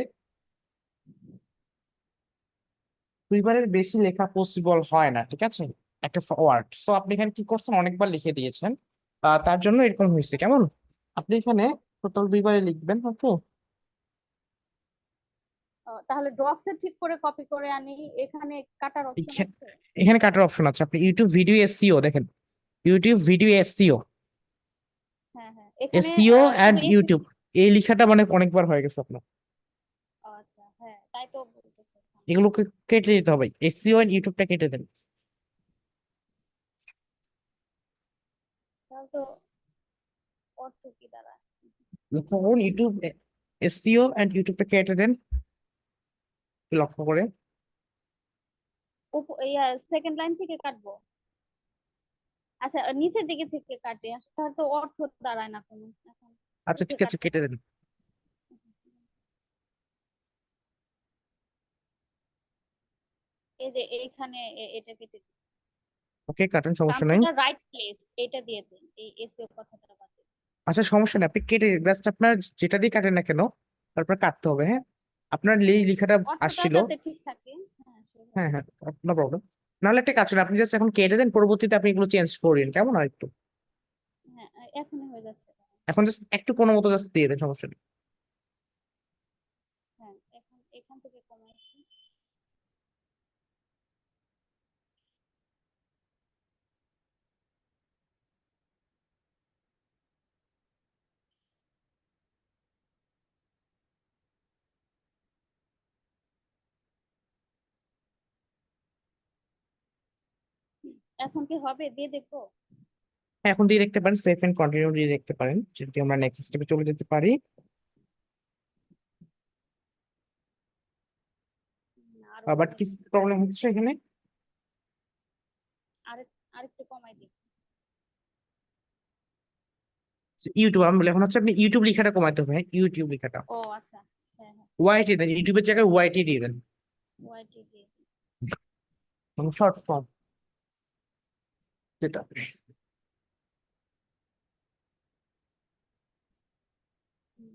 দুইবারের বেশি লেখা পসিবল হয় না, ঠিক আছে? একটা ওয়ার্ড, তো আপনি এখানে কি করছেন, অনেকবার লিখে দিয়েছেন। তার জন্য এরকম হয়েছে, কেমন? আপনি এখানে টোটাল দুইবারে লিখবেন, ওকে? তাহলে ড্রপসে ঠিক করে কপি করে আনি, এখানে কাটার অপশন এখানে আছে? এখানে কাটার অপশন আছে, আপনি ইউটিউব ভিডিও এসইও দেখেন, ইউটিউব ভিডিও এসইও, হ্যাঁ, হ্যাঁ, এখানে এসইও শুধু অ্যান্ড ইউটিউব, এই লেখাটা মানে অনেকবার হয়ে গেছে আপনার। আচ্ছা, হ্যাঁ, তাই তো বলতেছে। এগুলোকে কেটে দিতে হবে, এসইও এন্ড ইউটিউবটা কেটে দেন। তাহলে তো অর্থ কি দাঁড়ায়? লক্ষ্য করুন, ইউটিউব এসইও এন্ড ইউটিউবটা কেটে দেন, লক্ষ্য করে। সেকেন্ড লাইন থেকে কাটবো? আচ্ছা, নিচের দিকে থেকে কাটে, তাহলে তো অর্থ দাঁড়ায় না কোনো এখন। আচ্ছা, নিচে ঠিক আছে, কাটতে কেটে হবে। দেন। এই যে এইখানে এটা কেটে দিন। ওকে, কাটুন, সমস্যা নাই। কম্পিউটার রাইট প্লেস এটা দিয়ে দিন, এই এসইও কথাটা বাদ দিন। আচ্ছা, সমস্যা নেই, আপনি কেটে জাস্ট আপনার যেটা দিয়ে কাটেন না কেন, তারপর কাটতে হবে, হ্যাঁ? আপনার এই হ্যাঁ, লেখাটা অর্থটা আসছিল। যাতে ঠিক থাকে। হ্যাঁ, সেভাবে। হ্যাঁ হ্যাঁ, নো প্রবলেম। নাহলে একটা কাজ করেন, আপনি জাস্ট এখন কেটে দেন, পরবর্তীতে আপনি এগুলো চেঞ্জ করেন, কেমন? আর একটু হ্যাঁ, এখনই হয়ে যাচ্ছে। এখন জাস্ট একটু কোনো মতো জাস্ট দিয়ে দেন, সমস্যা নেই। হ্যাঁ, এখন এখান থেকে কমাইছি। এখন কি হবে, দিয়ে দেখবো? হ্যাঁ, এখন দিয়ে দেখতে পারেন, সেভ এন্ড কন্টিনিউ দিয়ে দেখতে পারেন, যদি আমরা নেক্সট স্টেপে চলে যেতে পারি। আরো বাট কমাই কি প্রবলেম হচ্ছে এখানে? আরেকটু কমাই দিই। ইউটিউব আমি বলি, এখন হচ্ছে আপনি ইউটিউব লেখাটা কমাইতে হবে, হ্যাঁ ইউটিউব লেখাটা ও আচ্ছা, হ্যাঁ হ্যাঁ, ওয়াইটি দেন, ইউটিউবের জায়গায় ওয়াইটি দিয়ে দেন, ওয়াইটি দিয়ে দিই। মানে শর্ট ফর্ম যেটা। হুম,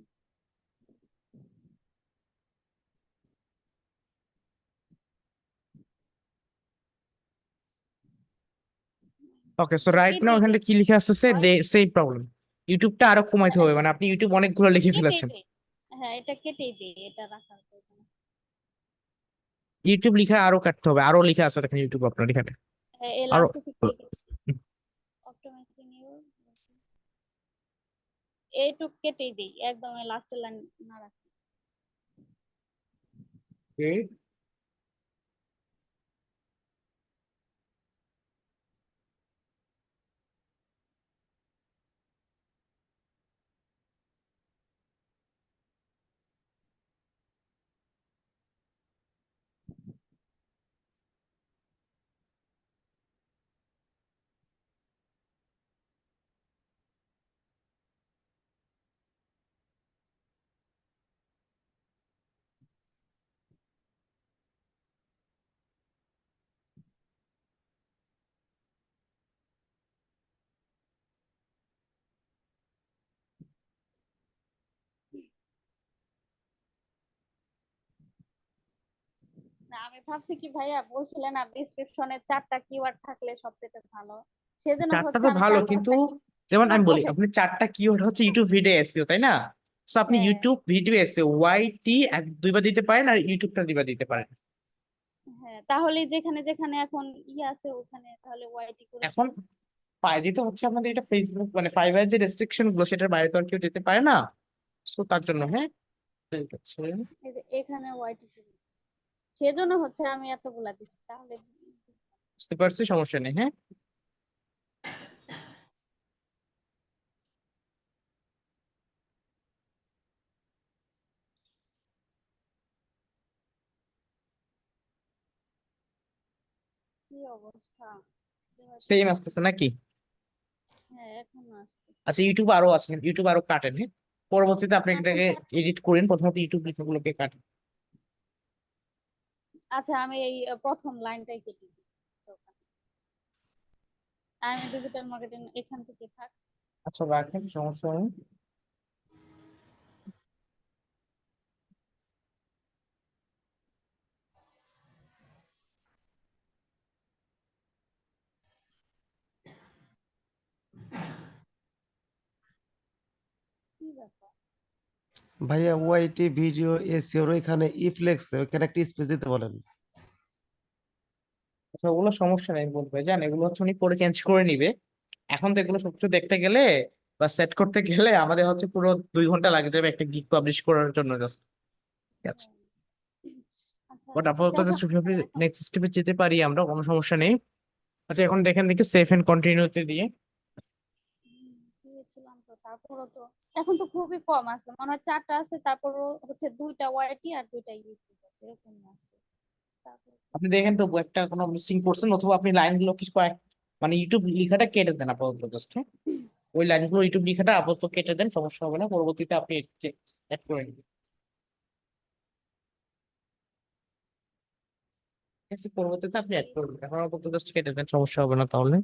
ওকে, সো রাইট নাও কেটেই এখানে দেই কি লিখে আসতেছে, দে ওয়াইটি, সেম প্রবলেম। ইউটিউবটা আরো কমাইতে হবে, মানে আপনি ইউটিউব অনেকগুলো লিখে কেটেই ফেলেছেন। দেই। হ্যাঁ, এটা কেটেই দেই, এটা রাখার প্রয়োজন নেই। ইউটিউব লিখে আরো কাটতে হবে, আরো লিখে আছে দেখেন ইউটিউব আপনার এখানে হ্যাঁ, এই আরো। লাস্টে থেকে অটোমেটিক নিউ, এইটুক কেটেই দেই, একদম লাস্টের লাইন না রাখি। না, আমি ভাবছি কি ভাইয়া বলছিলেন না ডেসক্রিপশনে 4টা কিওয়ার্ড থাকলে সবচেয়ে ভালো, সেজন্য চারটা হচ্ছে তো আমি ভালো, চার কিন্তু পাঁচটা যেমন আমি বলি, করে। আপনি চারটা কিওয়ার্ড হচ্ছে ইউটিউব ভিডিও এসইও, তাই না? সো আপনি হ্যাঁ ইউটিউব ভিডিও এসইও ওয়াইটি এক দুইবার দিতে পারেন, আর ইউটিউবটা দুইবার দিতে পারেন। হ্যাঁ, তাহলে যেখানে যেখানে এখন আছে ওখানে তাহলে ওয়াইটি করে এখন দিই। পায়ে যেতে হচ্ছে আমাদের এটা ফেসবুক মানে ফাইবার যে রেস্ট্রিকশন গুলো, সেটার বাইরে তো আর কেউ যেতে পারে না। সো তার জন্য, হ্যাঁ, হ্যাঁ ঠিক আছে, এই যে এখানে ওয়াইটি করে দিই। সেজন্য হচ্ছে আমি এতগুলা দিচ্ছি তাহলে। বুঝতে পারছি, সমস্যা নেই, হ্যাঁ। কি অবস্থা, হয়তো। সেম আসতেছে নাকি? হ্যাঁ, এখনো আসতেছে। আচ্ছা, ইউটিউব আরো আছে, ইউটিউব আরো কাটেন, হ্যাঁ পরবর্তীতে আপনি এখন এটাকে চার- এডিট করেন, প্রথমত ইউটিউব লেখাগুলোকে কাটেন। আচ্ছা, আমি এই প্রথম লাইনটাই কেটে দিই। আমি ডিজিটাল মার্কেটিং এখান থেকে থাক। আচ্ছা রাখেন, সমস্যা নেই। কি ব্যাপার? ভাইয়া ওয়াইটি ভিডিও এসিওর এখানে ইফ লেখছে ওখানে একটা স্পেস দিতে বলেন। আচ্ছা ওগুলো সমস্যা নেই, বলবে জান এগুলো হচ্ছে উনি পরে চেঞ্জ করে নিবে। এখন তো এগুলো সবকিছু দেখতে গেলে বা সেট করতে গেলে আমাদের হচ্ছে পুরো 2 ঘন্টা লাগে যাবে একটা গিগ পাবলিশ করার জন্য জাস্ট। হ্যাঁ, আচ্ছা বাট ঠিক আপাতত আছে। জাস্ট ওইভাবে এখন নেক্সট স্টেপে যেতে পারি আমরা, কোনো সমস্যা নেই। আচ্ছা এখন দেখেন দেখি সেভ এন্ড কন্টিনিউতে দিয়ে। দিয়েছিলাম তো, তারপরও তো এখন তো খুবই কম আছে, মনে হয় 4টা আছে, তারপরও হচ্ছে 2টা ওয়াইটি আর 2টা ইউটিউব আছে, এরকম আছে। তারপর আপনি দেখেন তো একটা কোনো মিসিং করছেন, অথবা আপনি লাইনগুলো কিছু কয়েক মানে ইউটিউব লেখাটা কেটে দেন আপাতত জাস্ট, হ্যাঁ ওই লাইনগুলো ইউটিউব লেখাটা আপাতত কেটে দেন, সমস্যা হবে না, পরবর্তীতে আপনি অ্যাড করে নেবেন। ঠিক আছে, পরবর্তীতে আপনি অ্যাড করবেন, এখন আপাতত জাস্ট কেটে দেন, সমস্যা হবে না তাহলে।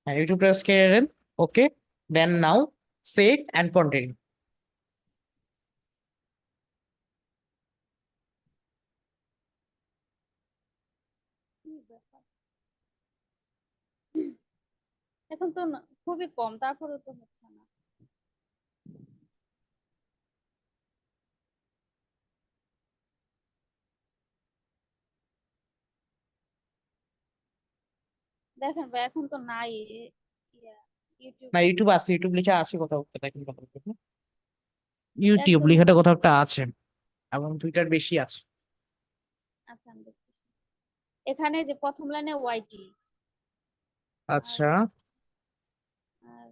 হ্যাঁ ইউটিউবটা জাস্ট কেটে দেন। ওকে, দেন নাও সেভ অ্যান্ড কন্টিনিউ। কি ব্যাপার, এখন তো খুবই কম, তারপরেও তো হচ্ছে না। দেখেন ভাই, এখন তো নাই ইউটিউব না ইউটিউব ভিডিও। আছে, ইউটিউব লেখা আছে কোথাও একটা, দেখেন কোথাও একটা, হ্যাঁ? ইউটিউব একদমই লেখাটা নাই। কোথাও একটা আছে, এবং 2টার বেশি আছে। আচ্ছা, আমি দেখতেছি। এখানে যে প্রথম লাইনে ওয়াইটি, আর আচ্ছা, আর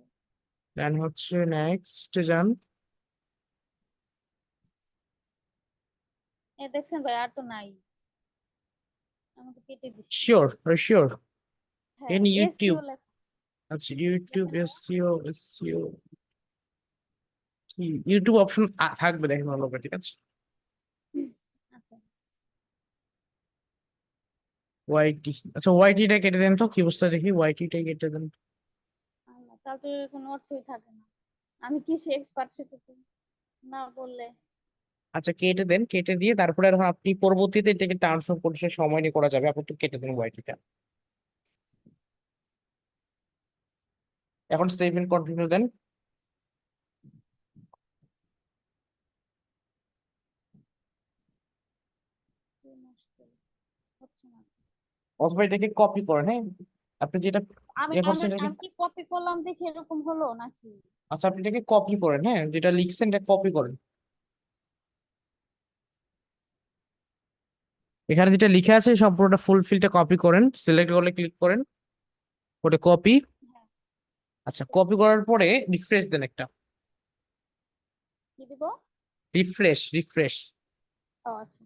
দেন হচ্ছে নেক্সট যান। দেখছেন ভাই আর তো নাই, আমাকে কেটে দিচ্ছে। শিওর শিওর হ্যাঁ ইন ইউটিউব। এসইও লেখা আচ্ছা ইউটিউব লেখা নেই? এসইও এসইও ইউটিউব অপশন থাকবে, দেখেন ভালো করে, ঠিক আছে। আচ্ছা ওয়াইটি, আচ্ছা ওয়াইটিটা কেটে দেন তো, কি অবস্থা দেখি, ওয়াইটিটা কেটে দেন। আল্লাহ, তাহলে তো এর কোনো অর্থই থাকে না। আমি কিসে এক্সপার্ট সেটা তো না বললে। আচ্ছা কেটে দেন, কেটে দিয়ে তারপরে এখন আপনি পরবর্তীতে এটাকে ট্রান্সফার করতে সময় নিয়ে করা যাবে, আপনি একটু কেটে দেন ওয়াইটিটা। এখন সেভ এন্ড কন্টিনিউ দেন। কি মুশকিল, হচ্ছে না। অথবা এটাকে কপি করেন, হ্যাঁ আপনি যেটা আমি এ আমি করছেন এটাকে। আমি কি কপি করলাম দেখে এরকম হলো নাকি? আচ্ছা আপনি এটাকে কপি করেন, হ্যাঁ যেটা লিখছেন এটা কপি করেন। এখানে যেটা লিখে আছে সম্পূর্ণটা ফুলফিলটা কপি করেন, সিলেক্ট করলে ক্লিক করেন, ওটা কপি। হ্যাঁ আচ্ছা কপি করার পরে রিফ্রেশ দেন একটা, কি দিব? Refresh refresh. ও আচ্ছা,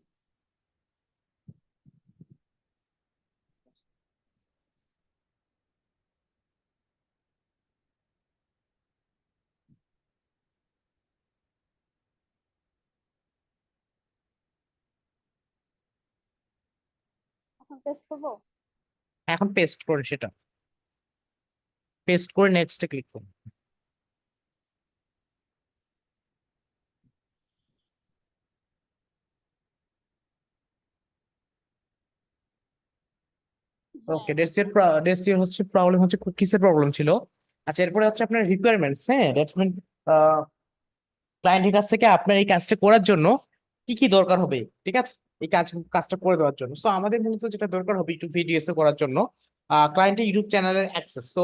এখন পেস্ট করবো। এখন পেস্ট করেন সেটা, পেস্ট করে নেক্সটে ক্লিক করুন। হ্যাঁ ওকে ডেসির হচ্ছে প্রবলেম হচ্ছে কুকিজের প্রবলেম ছিল। আচ্ছা এরপরে হচ্ছে আপনার রিকোয়ারমেন্টস, হ্যাঁ দ্যাটস মিন ক্লায়েন্টের কাছ থেকে আপনার এই কাজটা করার জন্য কি কি দরকার হবে, ঠিক আছে, এই কাজটা করে দেওয়ার জন্য। সো আমাদের মূলত যেটা দরকার হবে ইউটিউব ভিডিওস করার জন্য ক্লায়েন্টের ইউটিউব চ্যানেলের access. So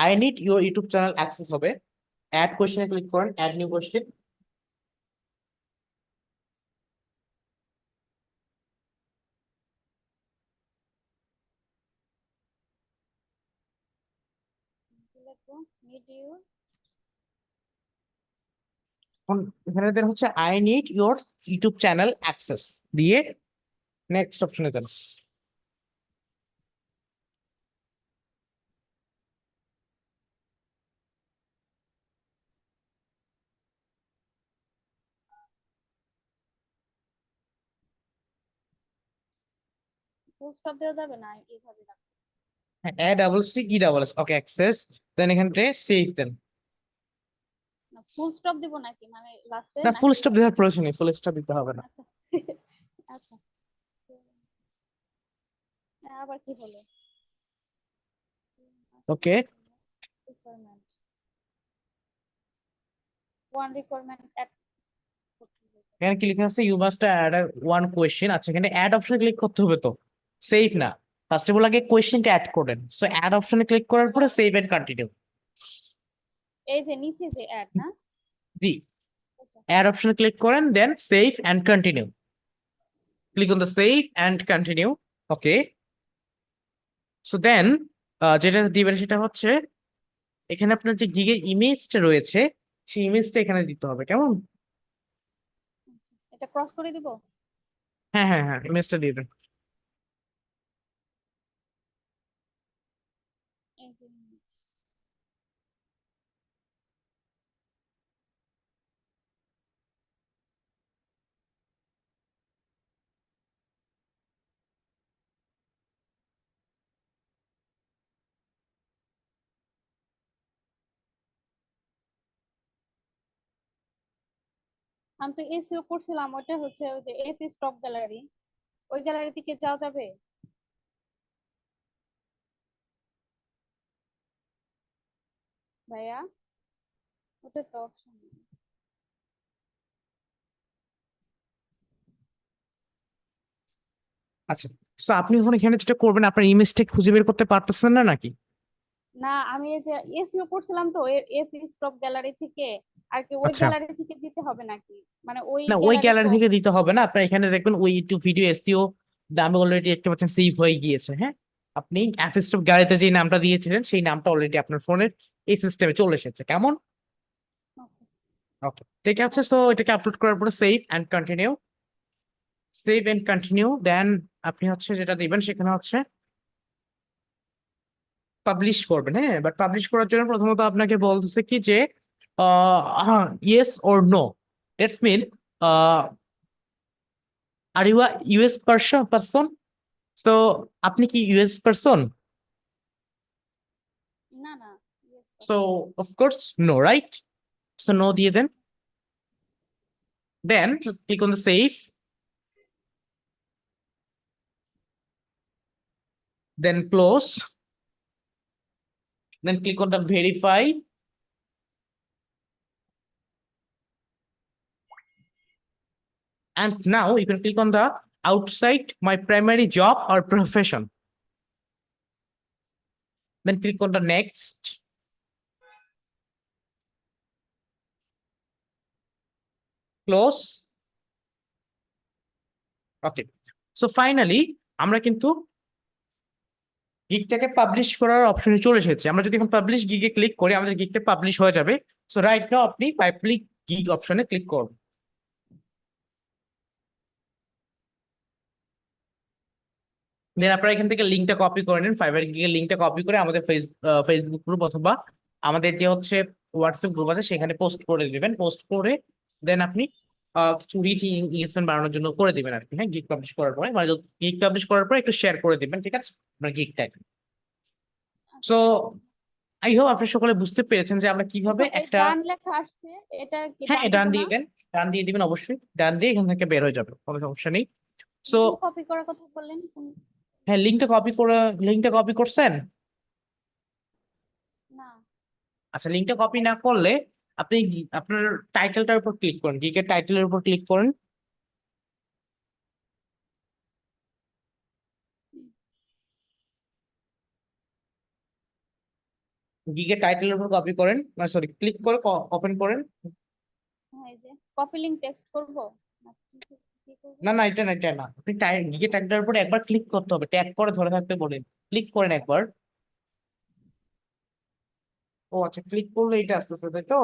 I need your YouTube channel access হবে, অ্যাড কোয়েশ্চেনে ক্লিক করেন, অ্যাড নিউ কোয়েশ্চেন। কি লিখবো? Need you. এখন এখানে দেন হচ্ছে I need your YouTube channel access দিয়ে নেক্সট অপশনে দেন। ফুল স্টপ দেওয়া যাবে না, এইভাবে রাখবো। A double C E double S, okay access. Then এখানে সেভ দেন। না ফুল স্টপ দিব নাকি, মানে লাস্টে না ফুল নাকি? স্টপ দেওয়ার প্রয়োজন নেই, ফুল স্টপ দিতে হবে না। আচ্ছা আচ্ছা, আবার কি হলো? Okay requirement, one requirement add করতে হবে। এখানে কি লেখা আছে, you must add one question. আচ্ছা এখানে অ্যাড অপশনে ক্লিক করতে হবে তো, সেভ না, ফার্স্ট অফ অল আগে কোয়েশ্চেনটা অ্যাড করেন। সো অ্যাড অপশনে ক্লিক করার পরে সেভ এন্ড কন্টিনিউ। এই যে নিচে যে অ্যাড না, জি ওটা। অ্যাড অপশনে ক্লিক করেন, then save and continue, click on the save and continue. Okay so then যেটা দিবেন সেটা হচ্ছে এখানে আপনার যে গিগের ইমেজটা রয়েছে সেই ইমেজটা এখানে দিতে হবে, কেমন? এটা ক্রস করে দিব। হ্যাঁ হ্যাঁ হ্যাঁ ইমেজটা দিয়ে দেন। এই যে আমি তো এসইও করছিলাম, ওটা হচ্ছে ওই যে এফ স্টক গ্যালারি, ওই গ্যালারি থেকে যাওয়া যাবে ভাইয়া? ওটা তো অপশন। আচ্ছা তো আপনি এখন এখানে যেটা করবেন আপনার ইমেজটা খুঁজে বের করতে পারতেছেন না নাকি? না আমি এই যে এসইও করছিলাম তো এফ স্টক গ্যালারি থেকে, আর কি ওই আচ্ছা গ্যালারি থেকে দিতে হবে নাকি, মানে ওই না ওই গ্যালারি গ্যালারি তো? থেকে দিতে হবে না, আপনার এখানে দেখবেন ওই ইউটিউব ভিডিও এসইও নামে অলরেডি একটা পাচ্ছেন সেভ হয়ে গিয়েছে, হ্যাঁ আপনি অ্যাফিস্টপ গ্যালারিতে যে নামটা দিয়েছিলেন সেই নামটা অলরেডি আপনার ফোনের এই সিস্টেমে চলে এসেছে, কেমন? Okay. ওকে ঠিক আছে, সো এটাকে আপলোড করার পরে save and continue, save and continue, then আপনি হচ্ছে যেটা দিবেন সেখানে হচ্ছে পাবলিশ করবেন। হ্যাঁ, বাট পাবলিশ করার জন্য প্রথমত আপনাকে বলতেছে কি যে yes or no. That's mean are you a US person? তো আপনি কি ইউএস পারসন? না না yes so of course no, right? So no দিয়ে দেন, then click on the save, then close, then click on the verify, and now you can click on the outside my primary job or profession, then click on the next, close. Okay, so finally আমরা কিন্তু গিগটাকে publish করার অপশনে চলে এসেছি। আমরা যদি এখন publish গিগে click করি আমাদের গিগটা পাবলিশ হয়ে যাবে। সো রাইট নাও আপনি পাবলিক গিগ অপশনে ক্লিক করুন। দেন আপনারা এখান থেকে লিঙ্কটা কপি করে নিন, ফাইবার গিগের লিঙ্কটা কপি করে আমাদের ফেসবুক গ্রুপ অথবা আমাদের যে হচ্ছে হোয়াটসঅ্যাপ গ্রুপ আছে সেখানে পোস্ট করে দিবেন। পোস্ট করে দেন আপনি কিছু রিচ ইনভেস্টমেন্ট বাড়ানোর জন্য করে দিবেন আর কি। হ্যাঁ, গিগ পাবলিশ করার পরে মানে গিগ পাবলিশ করার পরে একটু শেয়ার করে দিবেন, ঠিক আছে, আপনার গিগটা। সো আই হোপ আপনারা সকলে বুঝতে পেরেছেন যে আমরা কিভাবে এই একটা, ডান লেখা আসছে, এটা কি হ্যাঁ ডান ডান দিব দিয়ে না? দেন, ডান দিয়ে দিবেন, অবশ্যই ডান দিয়ে এখান থেকে বের হয়ে যাবে, কোনো সমস্যা নেই। সো কপি করার কথা বললেন হ্যাঁ, লিঙ্কটা কপি করছেন? না। আচ্ছা, লিঙ্কটা কপি না করলে আপনি আপনার টাইটেলটার উপর ক্লিক করেন, গিগের টাইটেলের উপর ক্লিক করেন, গিগের টাইটেলের উপর কপি করেন, সরি ক্লিক করে ওপেন করেন। হ্যাঁ, এই যে কপি লিংক টেক্সট করব না কি করব? না না, এটা না, এটা না, আপনি গিগের টাইটেলের উপর একবার ক্লিক করতে হবে, ট্যাগ করে ধরে থাকতে বলেন, ক্লিক করেন একবার। ও আচ্ছা, ক্লিক করলে এটা আসতেছে, তাই তো?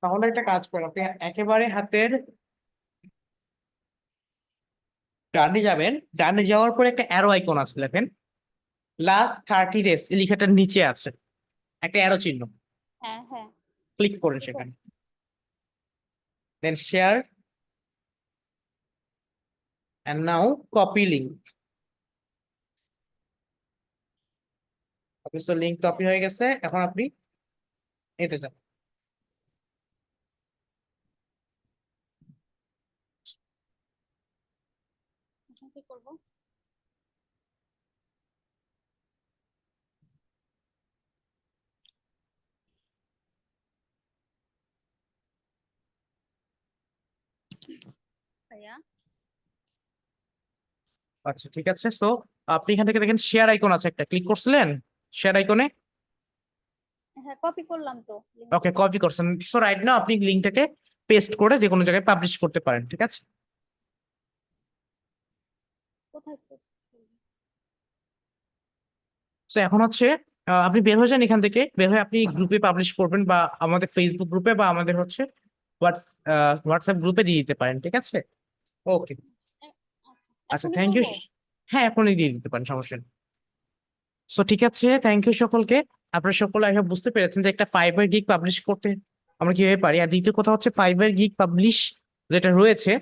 তাহলে একটা কাজ করেন, আপনি একেবারে হাতের ডানে যাবেন, ডানে যাওয়ার পরে একটা অ্যারো আইকন আছে, দেখেন লাস্ট 30 days এই লেখাটার নিচে আছে একটা অ্যারো চিহ্ন, হ্যাঁ হ্যাঁ ক্লিক করেন সেখানে, then share, and now copy link. Office link copy হয়ে গেছে, এখন আপনি এতে যান। এখন কি করব? ভাইয়া আচ্ছা ঠিক আছে, সো আপনি এখান থেকে দেখেন শেয়ার আইকন আছে একটা, ক্লিক করছিলেন শেয়ার আইকনে? হ্যাঁ কপি করলাম তো link ওকে, টা। কপি করছেন। সো রাইট নাও আপনি লিঙ্কটাকে পেস্ট করে যে কোনো জায়গায় পাবলিশ করতে পারেন, ঠিক আছে? কোথায় post করব? সো এখন হচ্ছে আপনি বের হয়ে যান এখান থেকে, বের হয়ে আপনি গ্রুপে পাবলিশ করবেন বা আমাদের ফেসবুক গ্রুপে বা আমাদের হচ্ছে হোয়াটসঅ্যাপ গ্রুপে দিয়ে দিতে পারেন, ঠিক আছে? ওকে, আচ্ছা এখনই থ্যাংক ইউ। করব? হ্যাঁ, এখনই দিয়ে দিতে পারেন, সমস্যা নেই। সো ঠিক আছে, থ্যাংক ইউ সকলকে। আপনারা সকলে আই হোপ বুঝতে পেরেছেন যে একটা ফাইবার গিগ পাবলিশ করতে আমরা কিভাবে পারি। আর দ্বিতীয় কথা হচ্ছে ফাইবার গিগ পাবলিশ যেটা রয়েছে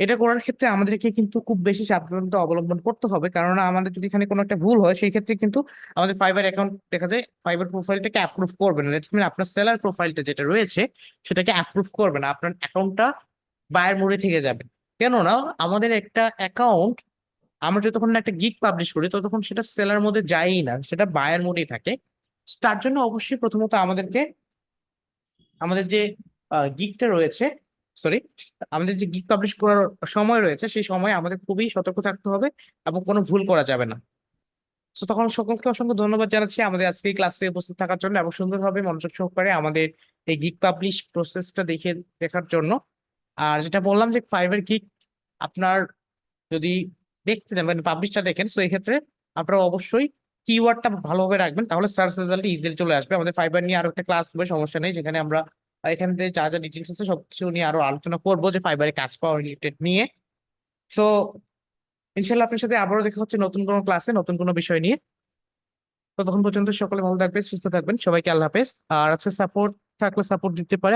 এটা করার ক্ষেত্রে আমাদেরকে কিন্তু খুব বেশি সাবধানতা অবলম্বন করতে হবে, কারণ আমাদের যদি এখানে কোনো একটা ভুল হয় সেই ক্ষেত্রে কিন্তু আমাদের ফাইবার অ্যাকাউন্ট দেখা যায় ফাইবার প্রোফাইলটাকে অ্যাপ্রুভ করবে না। দ্যাটস মিন আপনার সেলার প্রোফাইলটা যেটা রয়েছে সেটাকে অ্যাপ্রুভ করবে না, আপনার অ্যাকাউন্টটা বায়ার মোডে থেকে যাবে। কেননা আমাদের একটা অ্যাকাউন্ট, আমরা যতক্ষণ না একটা গিগ পাবলিশ করি ততক্ষণ সেটা সেলার মধ্যে যায়ই না, সেটা বায়ার মোডেই থাকে। তার জন্য অবশ্যই প্রথমত আমাদেরকে আমাদের যে গিগটা রয়েছে, সরি, আমাদের যে গিগ পাবলিশ করার সময় রয়েছে সেই সময় আমাদের খুবই সতর্ক থাকতে হবে এবং কোনো ভুল করা যাবে না। তো তখন সকলকে অসংখ্য ধন্যবাদ জানাচ্ছি আমাদের আজকে এই ক্লাসে উপস্থিত থাকার জন্য এবং সুন্দরভাবে মনোযোগ সহকারে আমাদের এই গিগ পাবলিশ প্রসেসটা দেখার জন্য। আর যেটা বললাম যে ফাইবার গিগ আপনার যদি দেখতে চান মানে পাবলিশটা দেখেন, তো এই ক্ষেত্রে আপনারা অবশ্যই কিওয়ার্ডটা ভালোভাবে রাখবেন, তাহলে সার্চ রেজাল্ট ইজিলি চলে আসবে। আমাদের ফাইবার নিয়ে আরো একটা ক্লাস হবে, সমস্যা নেই, যেখানে আমরা এখান থেকে যা যা ডিটেলস আছে সবকিছু নিয়ে আরো আলোচনা করবো যে ফাইবারে কাজ পাওয়া রিলেটেড নিয়ে। সো ইনশাল্লাহ আপনার সাথে আবারও দেখা হচ্ছে নতুন কোনো ক্লাসে নতুন কোনো বিষয় নিয়ে। ততক্ষণ পর্যন্ত সকলে ভালো থাকবেন, সুস্থ থাকবেন, সবাইকে আল্লাহ হাফেজ। আর আচ্ছা, সাপোর্ট থাকলে সাপোর্ট দিতে পারে।